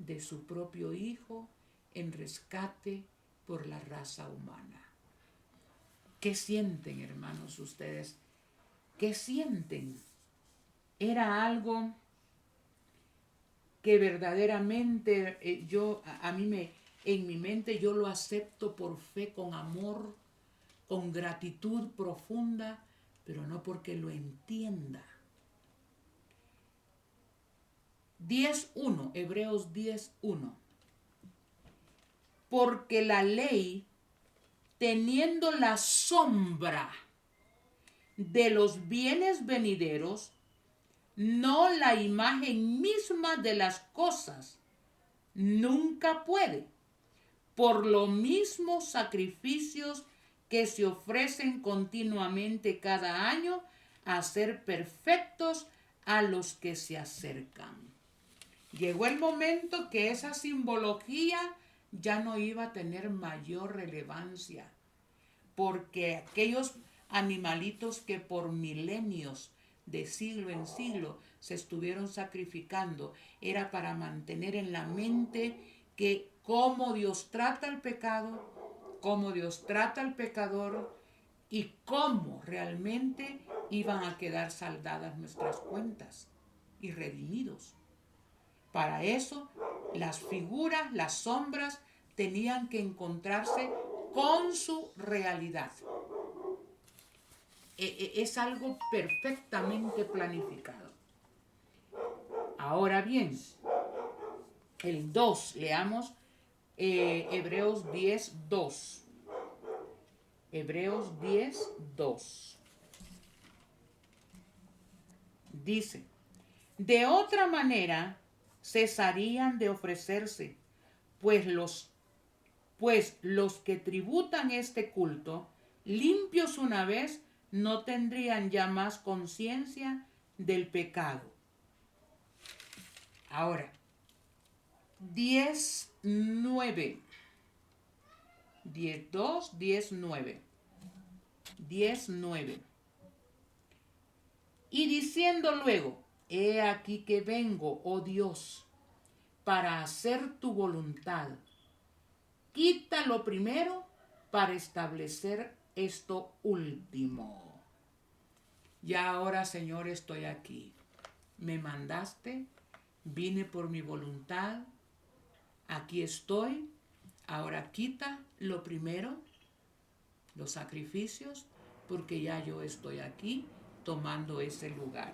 de su propio Hijo en rescate por la raza humana. ¿Qué sienten, hermanos, ustedes? ¿Qué sienten? Era algo que verdaderamente en mi mente yo lo acepto por fe, con amor, con gratitud profunda, pero no porque lo entienda. 10:1, Hebreos 10:1. Porque la ley, teniendo la sombra de los bienes venideros, no la imagen misma de las cosas, nunca puede. Por lo mismo, sacrificios que se ofrecen continuamente cada año, a ser perfectos a los que se acercan. Llegó el momento que esa simbología ya no iba a tener mayor relevancia, porque aquellos animalitos que por milenios, de siglo en siglo, se estuvieron sacrificando, era para mantener en la mente que cómo Dios trata al pecado, cómo Dios trata al pecador y cómo realmente iban a quedar saldadas nuestras cuentas y redimidos. Para eso, las figuras, las sombras, tenían que encontrarse con su realidad. Es algo perfectamente planificado. Ahora bien, el 2, leamos Hebreos 10:2. Hebreos 10:2. Dice, de otra manera cesarían de ofrecerse, pues los Pues los que tributan este culto, limpios una vez, no tendrían ya más conciencia del pecado. Ahora, 10:9. 10:2, 10:9. 10:9. Y diciendo luego, he aquí que vengo, oh Dios, para hacer tu voluntad. Quita lo primero para establecer esto último. Ya ahora, Señor, estoy aquí. Me mandaste, vine por mi voluntad, aquí estoy. Ahora quita lo primero, los sacrificios, porque ya yo estoy aquí tomando ese lugar.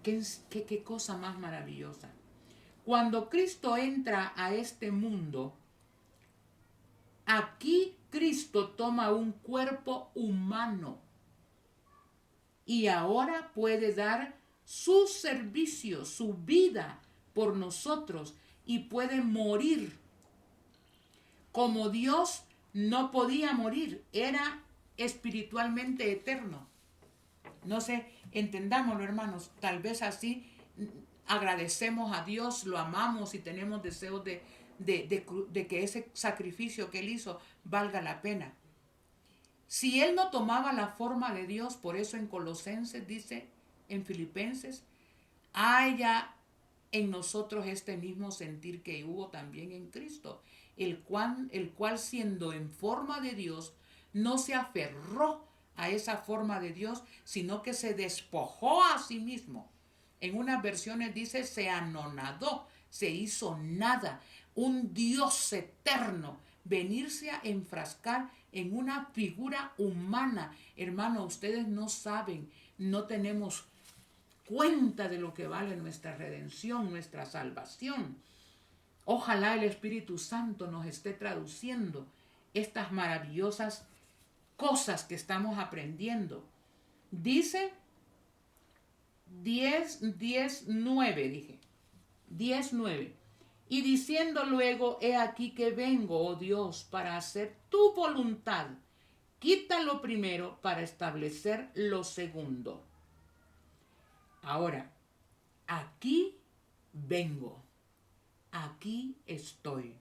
¿Qué cosa más maravillosa? Cuando Cristo entra a este mundo, aquí Cristo toma un cuerpo humano y ahora puede dar su servicio, su vida por nosotros y puede morir. Como Dios no podía morir, era espiritualmente eterno. No sé, entendámoslo, hermanos, tal vez así agradecemos a Dios, lo amamos y tenemos deseos de que ese sacrificio que Él hizo valga la pena. Si Él no tomaba la forma de Dios, por eso en Colosenses dice, en Filipenses, haya en nosotros este mismo sentir que hubo también en Cristo, el cual siendo en forma de Dios, no se aferró a esa forma de Dios, sino que se despojó a sí mismo. En unas versiones dice, se anonadó, se hizo nada. Un Dios eterno, venirse a enfrascar en una figura humana. Hermano, ustedes no saben, no tenemos cuenta de lo que vale nuestra redención, nuestra salvación. Ojalá el Espíritu Santo nos esté traduciendo estas maravillosas cosas que estamos aprendiendo. Dice 10:9, dije. 10:9. Y diciendo luego, he aquí que vengo, oh Dios, para hacer tu voluntad. Quita lo primero para establecer lo segundo. Ahora, aquí vengo. Aquí estoy.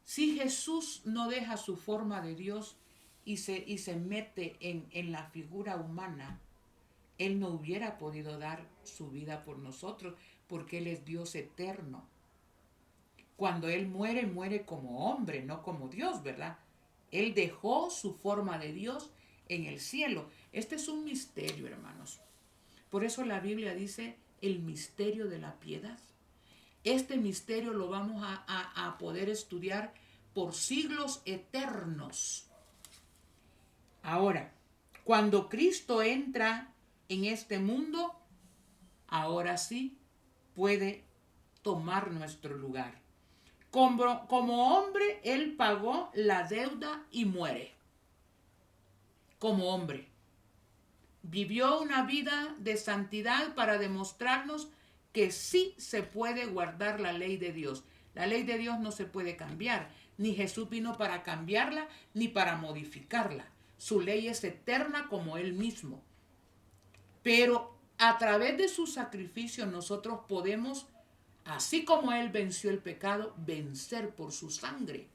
Si Jesús no deja su forma de Dios y se mete en la figura humana, Él no hubiera podido dar su vida por nosotros, porque Él es Dios eterno. Cuando Él muere, muere como hombre, no como Dios, ¿verdad? Él dejó su forma de Dios en el cielo. Este es un misterio, hermanos. Por eso la Biblia dice el misterio de la piedad. Este misterio lo vamos a poder estudiar por siglos eternos. Ahora, cuando Cristo entra en este mundo, ahora sí puede tomar nuestro lugar. Como hombre, Él pagó la deuda y muere. Como hombre. Vivió una vida de santidad para demostrarnos que sí se puede guardar la ley de Dios. La ley de Dios no se puede cambiar. Ni Jesús vino para cambiarla, ni para modificarla. Su ley es eterna como Él mismo. Pero a través de su sacrificio nosotros podemos, así como Él venció el pecado, vencer por su sangre.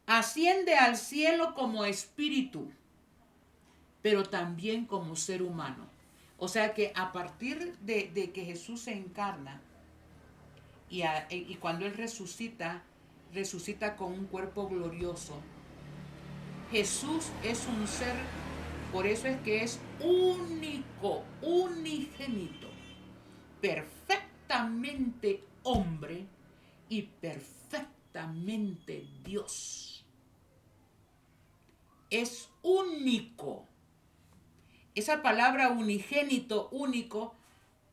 Asciende al cielo como espíritu, pero también como ser humano. O sea que a partir de que Jesús se encarna y cuando Él resucita con un cuerpo glorioso. Jesús es un ser, por eso es que es único, unigénito, perfectamente hombre y perfectamente Dios. Es único. Esa palabra unigénito, único,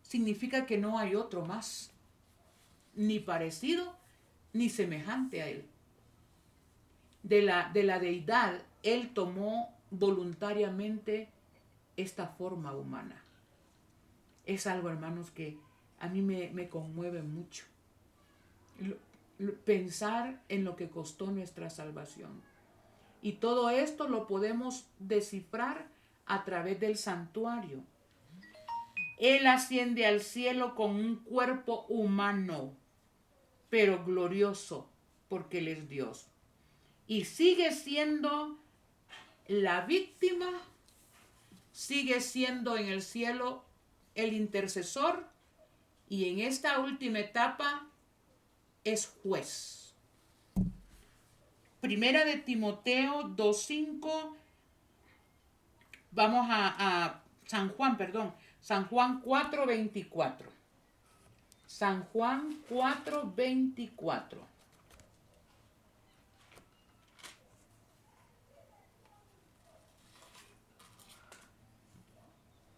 significa que no hay otro más, ni parecido, ni semejante a Él. De la deidad, Él tomó voluntariamente esta forma humana. Es algo, hermanos, que a mí me conmueve mucho. pensar en lo que costó nuestra salvación. Y todo esto lo podemos descifrar a través del santuario. Él asciende al cielo con un cuerpo humano, pero glorioso, porque Él es Dios. Y sigue siendo la víctima, sigue siendo en el cielo el intercesor, y en esta última etapa es juez. Primera de Timoteo 2:5, vamos a San Juan 4:24. San Juan 4:24.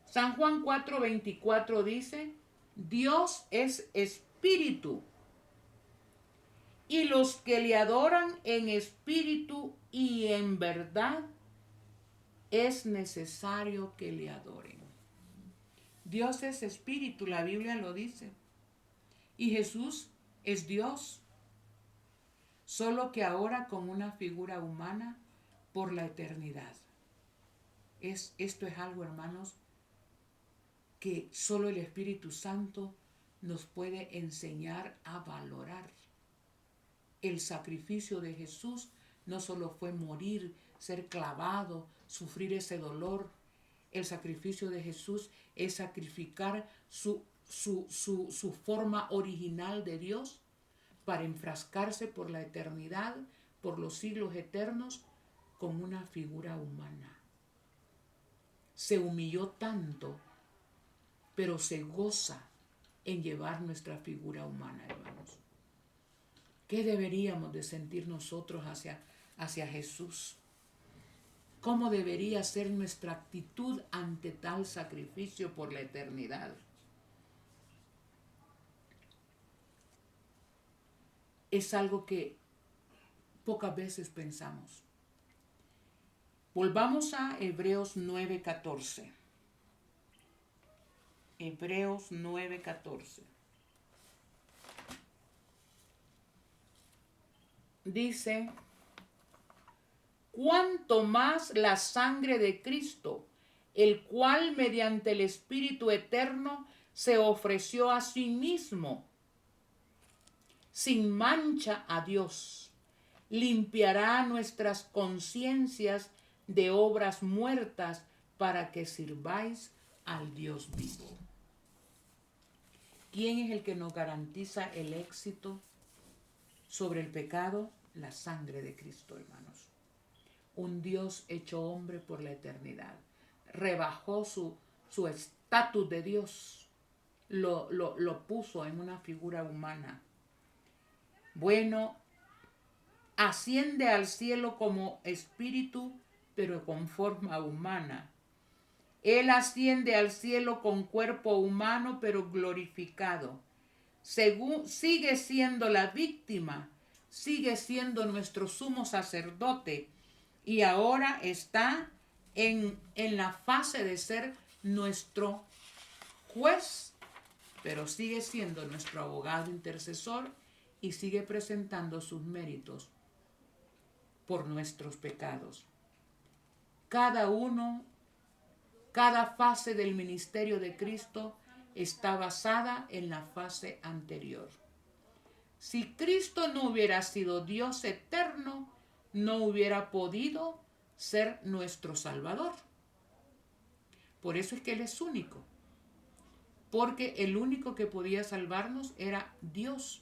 San Juan 4:24 dice: Dios es espíritu, y los que le adoran en espíritu y en verdad es necesario que le adoren. Dios es espíritu, la Biblia lo dice. Y Jesús es Dios, solo que ahora con una figura humana por la eternidad. Esto es algo, hermanos, que solo el Espíritu Santo nos puede enseñar a valorar. El sacrificio de Jesús no solo fue morir, ser clavado, sufrir ese dolor. El sacrificio de Jesús es sacrificar su forma original de Dios para enfrascarse por la eternidad, por los siglos eternos, con una figura humana. Se humilló tanto, pero se goza en llevar nuestra figura humana, hermanos. ¿Qué deberíamos de sentir nosotros hacia Jesús? ¿Cómo debería ser nuestra actitud ante tal sacrificio por la eternidad? Es algo que pocas veces pensamos. Volvamos a Hebreos 9:14. Hebreos 9:14. Dice: cuanto más la sangre de Cristo, el cual mediante el Espíritu eterno se ofreció a sí mismo sin mancha a Dios, limpiará nuestras conciencias de obras muertas para que sirváis al Dios vivo. ¿Quién es el que nos garantiza el éxito sobre el pecado? La sangre de Cristo, hermanos. Un Dios hecho hombre por la eternidad. Rebajó su estatus de Dios. Lo puso en una figura humana. Bueno, asciende al cielo como espíritu, pero con forma humana. Él asciende al cielo con cuerpo humano, pero glorificado. Sigue siendo la víctima, sigue siendo nuestro sumo sacerdote, y ahora está en la fase de ser nuestro juez, pero sigue siendo nuestro abogado intercesor y sigue presentando sus méritos por nuestros pecados. Cada fase del ministerio de Cristo está basada en la fase anterior. Si Cristo no hubiera sido Dios eterno, no hubiera podido ser nuestro Salvador. Por eso es que Él es único, porque el único que podía salvarnos era Dios,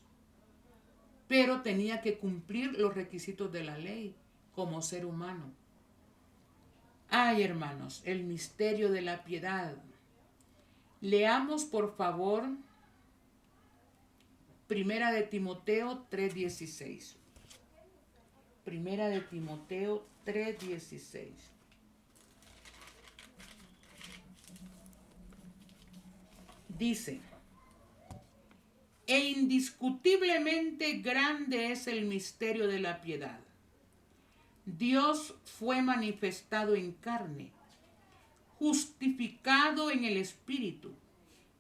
pero tenía que cumplir los requisitos de la ley como ser humano. Ay, hermanos, el misterio de la piedad. Leamos, por favor, Primera de Timoteo 3:16. Primera de Timoteo 3:16. Dice: e indiscutiblemente grande es el misterio de la piedad. Dios fue manifestado en carne, justificado en el Espíritu,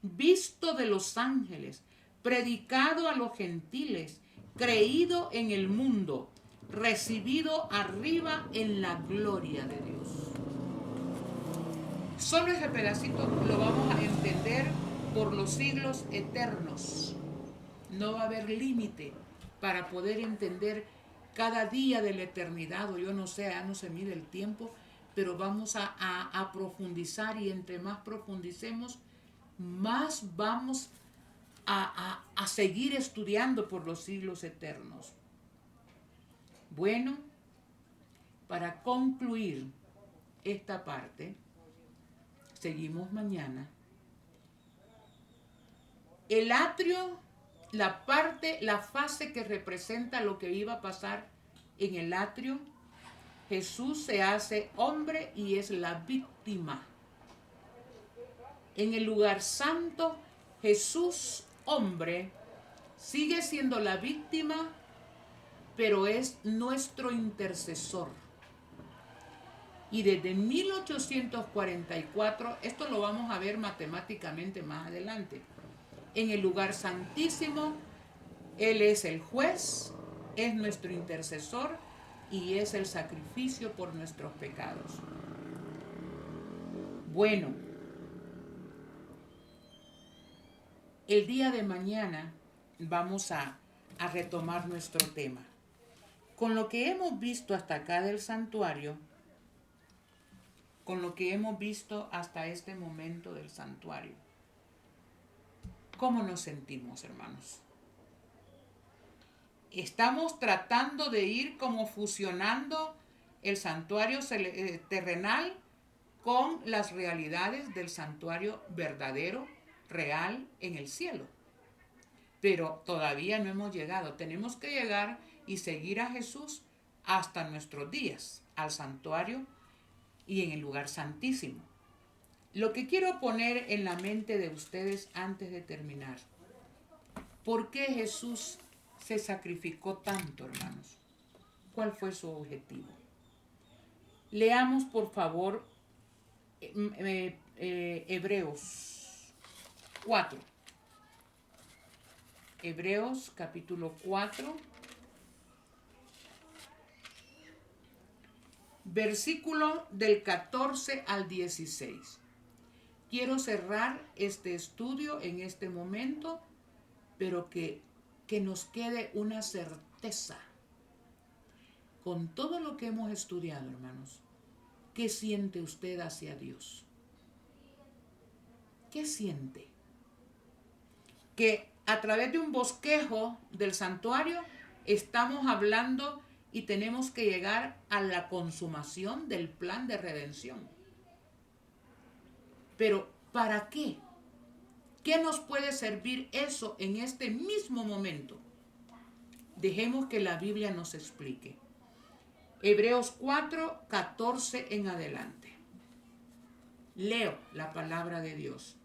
visto de los ángeles, predicado a los gentiles, creído en el mundo, recibido arriba en la gloria de Dios. Solo ese pedacito lo vamos a entender por los siglos eternos. No va a haber límite para poder entender cada día de la eternidad, o yo no sé, ya no se mide el tiempo, pero vamos a profundizar, y entre más profundicemos, más vamos a seguir estudiando por los siglos eternos. Bueno, para concluir esta parte, seguimos mañana. El atrio, la fase que representa lo que iba a pasar en el atrio, Jesús se hace hombre y es la víctima. En el lugar santo, Jesús, hombre, sigue siendo la víctima, pero es nuestro intercesor. Y desde 1844, esto lo vamos a ver matemáticamente más adelante, en el lugar santísimo, Él es el juez, es nuestro intercesor y es el sacrificio por nuestros pecados. Bueno, el día de mañana vamos a retomar nuestro tema. Con lo que hemos visto hasta acá del santuario, con lo que hemos visto hasta este momento del santuario, ¿cómo nos sentimos, hermanos? Estamos tratando de ir como fusionando el santuario terrenal con las realidades del santuario verdadero, real, en el cielo. Pero todavía no hemos llegado. Tenemos que llegar y seguir a Jesús hasta nuestros días, al santuario y en el lugar santísimo. Lo que quiero poner en la mente de ustedes antes de terminar: ¿por qué Jesús se sacrificó tanto, hermanos? ¿Cuál fue su objetivo? Leamos, por favor, Hebreos 4. Hebreos capítulo 4, versículo del 14 al 16. Quiero cerrar este estudio en este momento, pero que nos quede una certeza. Con todo lo que hemos estudiado, hermanos, ¿qué siente usted hacia Dios? ¿Qué siente? Que a través de un bosquejo del santuario estamos hablando y tenemos que llegar a la consumación del plan de redención. Pero ¿para qué? ¿Qué nos puede servir eso en este mismo momento? Dejemos que la Biblia nos explique. Hebreos 4, 14 en adelante. Leo la palabra de Dios.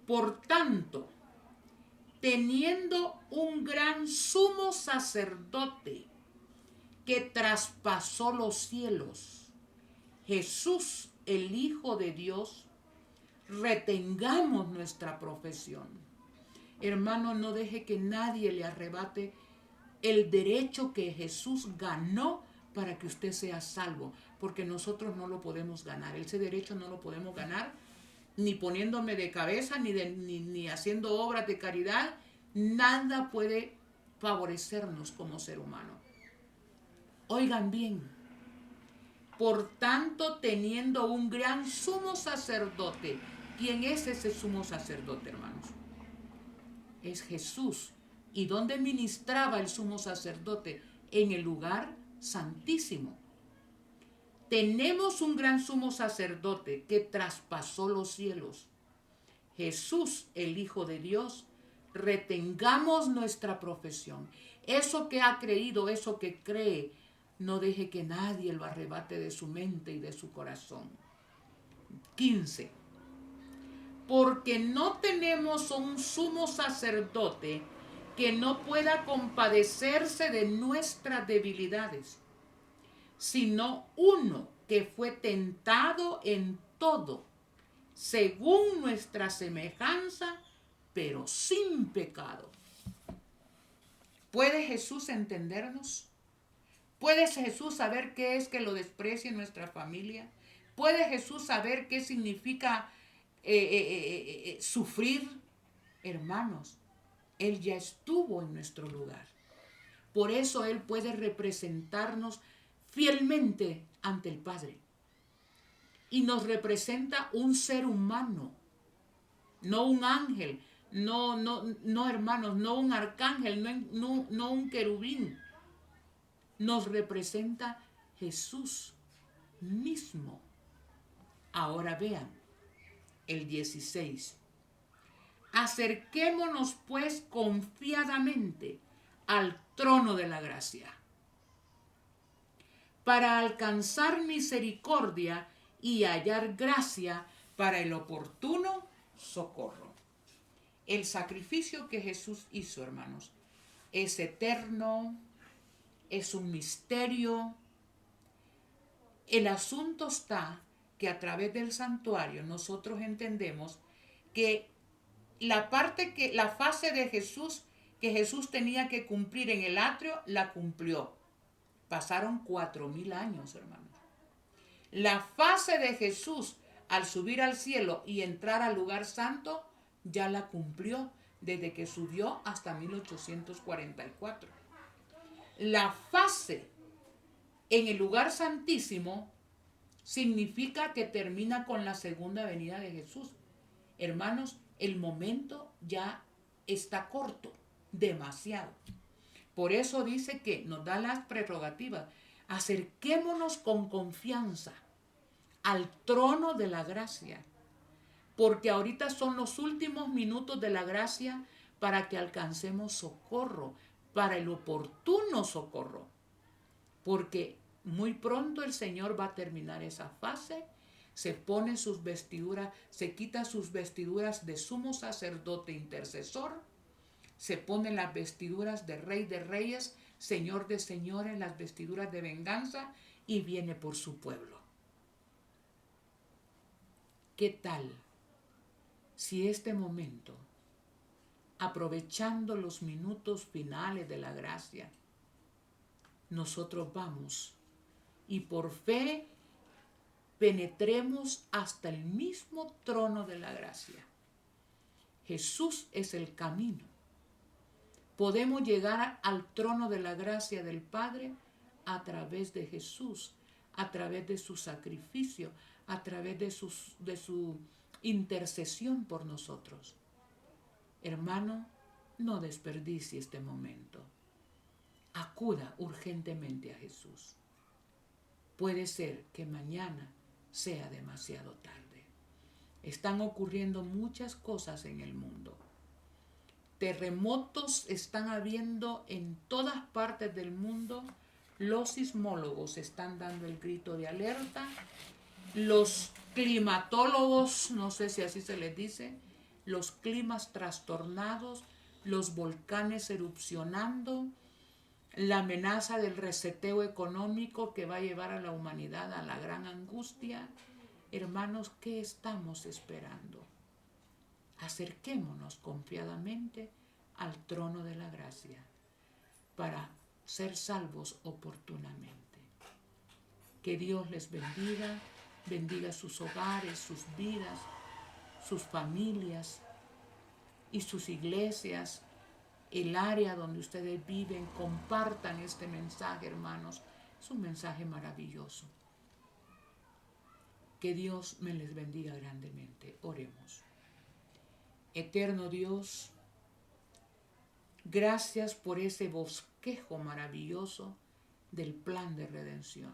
Por tanto, teniendo un gran sumo sacerdote que traspasó los cielos, Jesús, el Hijo de Dios, retengamos nuestra profesión. Hermano, no deje que nadie le arrebate el derecho que Jesús ganó para que usted sea salvo, porque nosotros no lo podemos ganar. Ese derecho no lo podemos ganar ni poniéndome de cabeza, ni haciendo obras de caridad. Nada puede favorecernos como ser humano. Oigan bien. Por tanto, teniendo un gran sumo sacerdote. ¿Quién es ese sumo sacerdote, hermanos? Es Jesús. ¿Y dónde ministraba el sumo sacerdote? En el lugar santísimo. Tenemos un gran sumo sacerdote que traspasó los cielos. Jesús, el Hijo de Dios. Retengamos nuestra profesión. Eso que ha creído, eso que cree, no deje que nadie lo arrebate de su mente y de su corazón. 15. Porque no tenemos un sumo sacerdote que no pueda compadecerse de nuestras debilidades, sino uno que fue tentado en todo, según nuestra semejanza, pero sin pecado. ¿Puede Jesús entendernos? ¿Puede Jesús saber qué es que lo desprecie en nuestra familia? ¿Puede Jesús saber qué significa sufrir? Hermanos, Él ya estuvo en nuestro lugar. Por eso Él puede representarnos fielmente ante el Padre. Y nos representa un ser humano, no un ángel, no hermanos, no un arcángel, no un querubín. Nos representa Jesús mismo. Ahora vean el 16. Acerquémonos pues confiadamente al trono de la gracia para alcanzar misericordia y hallar gracia para el oportuno socorro. El sacrificio que Jesús hizo, hermanos, es eterno, es un misterio. El asunto está que a través del santuario nosotros entendemos que la fase de Jesús que Jesús tenía que cumplir en el atrio, la cumplió. Pasaron 4000 años, hermanos. La fase de Jesús al subir al cielo y entrar al lugar santo, ya la cumplió desde que subió hasta 1844. La fase en el lugar santísimo significa que termina con la segunda venida de Jesús. Hermanos, el momento ya está corto, demasiado. Por eso dice que nos da las prerrogativas. Acerquémonos con confianza al trono de la gracia, porque ahorita son los últimos minutos de la gracia para que alcancemos socorro, para el oportuno socorro, porque muy pronto el Señor va a terminar esa fase, se pone sus vestiduras, se quita sus vestiduras de sumo sacerdote intercesor, se ponen las vestiduras de Rey de Reyes, Señor de Señores, las vestiduras de venganza, y viene por su pueblo. ¿Qué tal si este momento, aprovechando los minutos finales de la gracia, nosotros vamos y por fe penetremos hasta el mismo trono de la gracia? Jesús es el camino. Podemos llegar al trono de la gracia del Padre a través de Jesús, a través de su sacrificio, a través de su intercesión por nosotros. Hermano, no desperdicie este momento. Acuda urgentemente a Jesús. Puede ser que mañana sea demasiado tarde. Están ocurriendo muchas cosas en el mundo. Terremotos están habiendo en todas partes del mundo. Los sismólogos están dando el grito de alerta. Los climatólogos, no sé si así se les dice, los climas trastornados, los volcanes erupcionando, la amenaza del reseteo económico que va a llevar a la humanidad a la gran angustia. Hermanos, ¿qué estamos esperando? Acerquémonos confiadamente al trono de la gracia para ser salvos oportunamente. Que Dios les bendiga sus hogares, sus vidas, sus familias y sus iglesias, el área donde ustedes viven. Compartan este mensaje, hermanos. Es un mensaje maravilloso. Que Dios me les bendiga grandemente. Oremos. Eterno Dios, gracias por ese bosquejo maravilloso del plan de redención.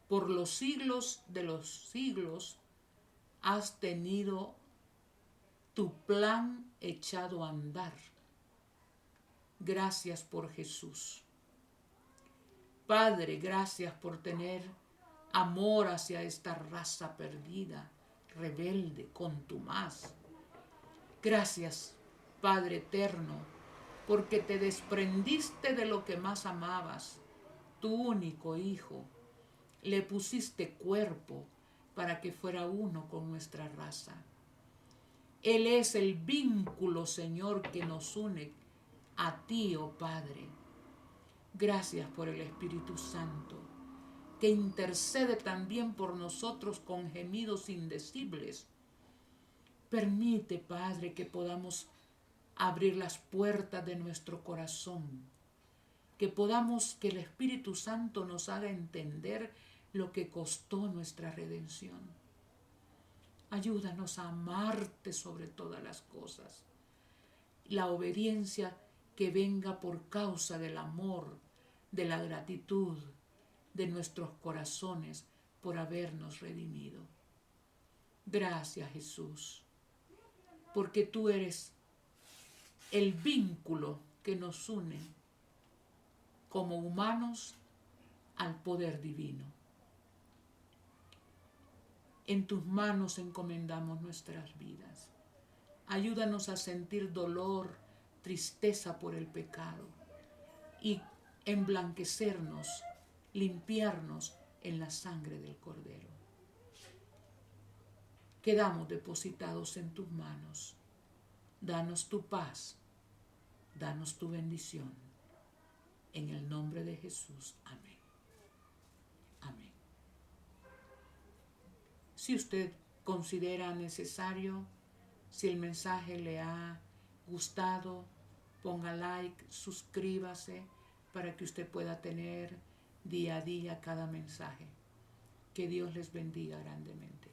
Por los siglos de los siglos has tenido tu plan echado a andar. Gracias por Jesús. Padre, gracias por tener amor hacia esta raza perdida, rebelde, contumaz. Gracias, Padre eterno, porque te desprendiste de lo que más amabas, tu único Hijo. Le pusiste cuerpo para que fuera uno con nuestra raza. Él es el vínculo, Señor, que nos une a ti, oh Padre. Gracias por el Espíritu Santo, que intercede también por nosotros con gemidos indecibles. Permite, Padre, que podamos abrir las puertas de nuestro corazón, que el Espíritu Santo nos haga entender lo que costó nuestra redención. Ayúdanos a amarte sobre todas las cosas. La obediencia que venga por causa del amor, de la gratitud de nuestros corazones por habernos redimido. Gracias, Jesús, porque tú eres el vínculo que nos une como humanos al poder divino. En tus manos encomendamos nuestras vidas. Ayúdanos a sentir dolor, tristeza por el pecado y emblanquecernos, limpiarnos en la sangre del Cordero. Quedamos depositados en tus manos. Danos tu paz, danos tu bendición. En el nombre de Jesús. Amén. Amén. Si usted considera necesario, si el mensaje le ha gustado, ponga like, suscríbase para que usted pueda tener día a día cada mensaje. Que Dios les bendiga grandemente.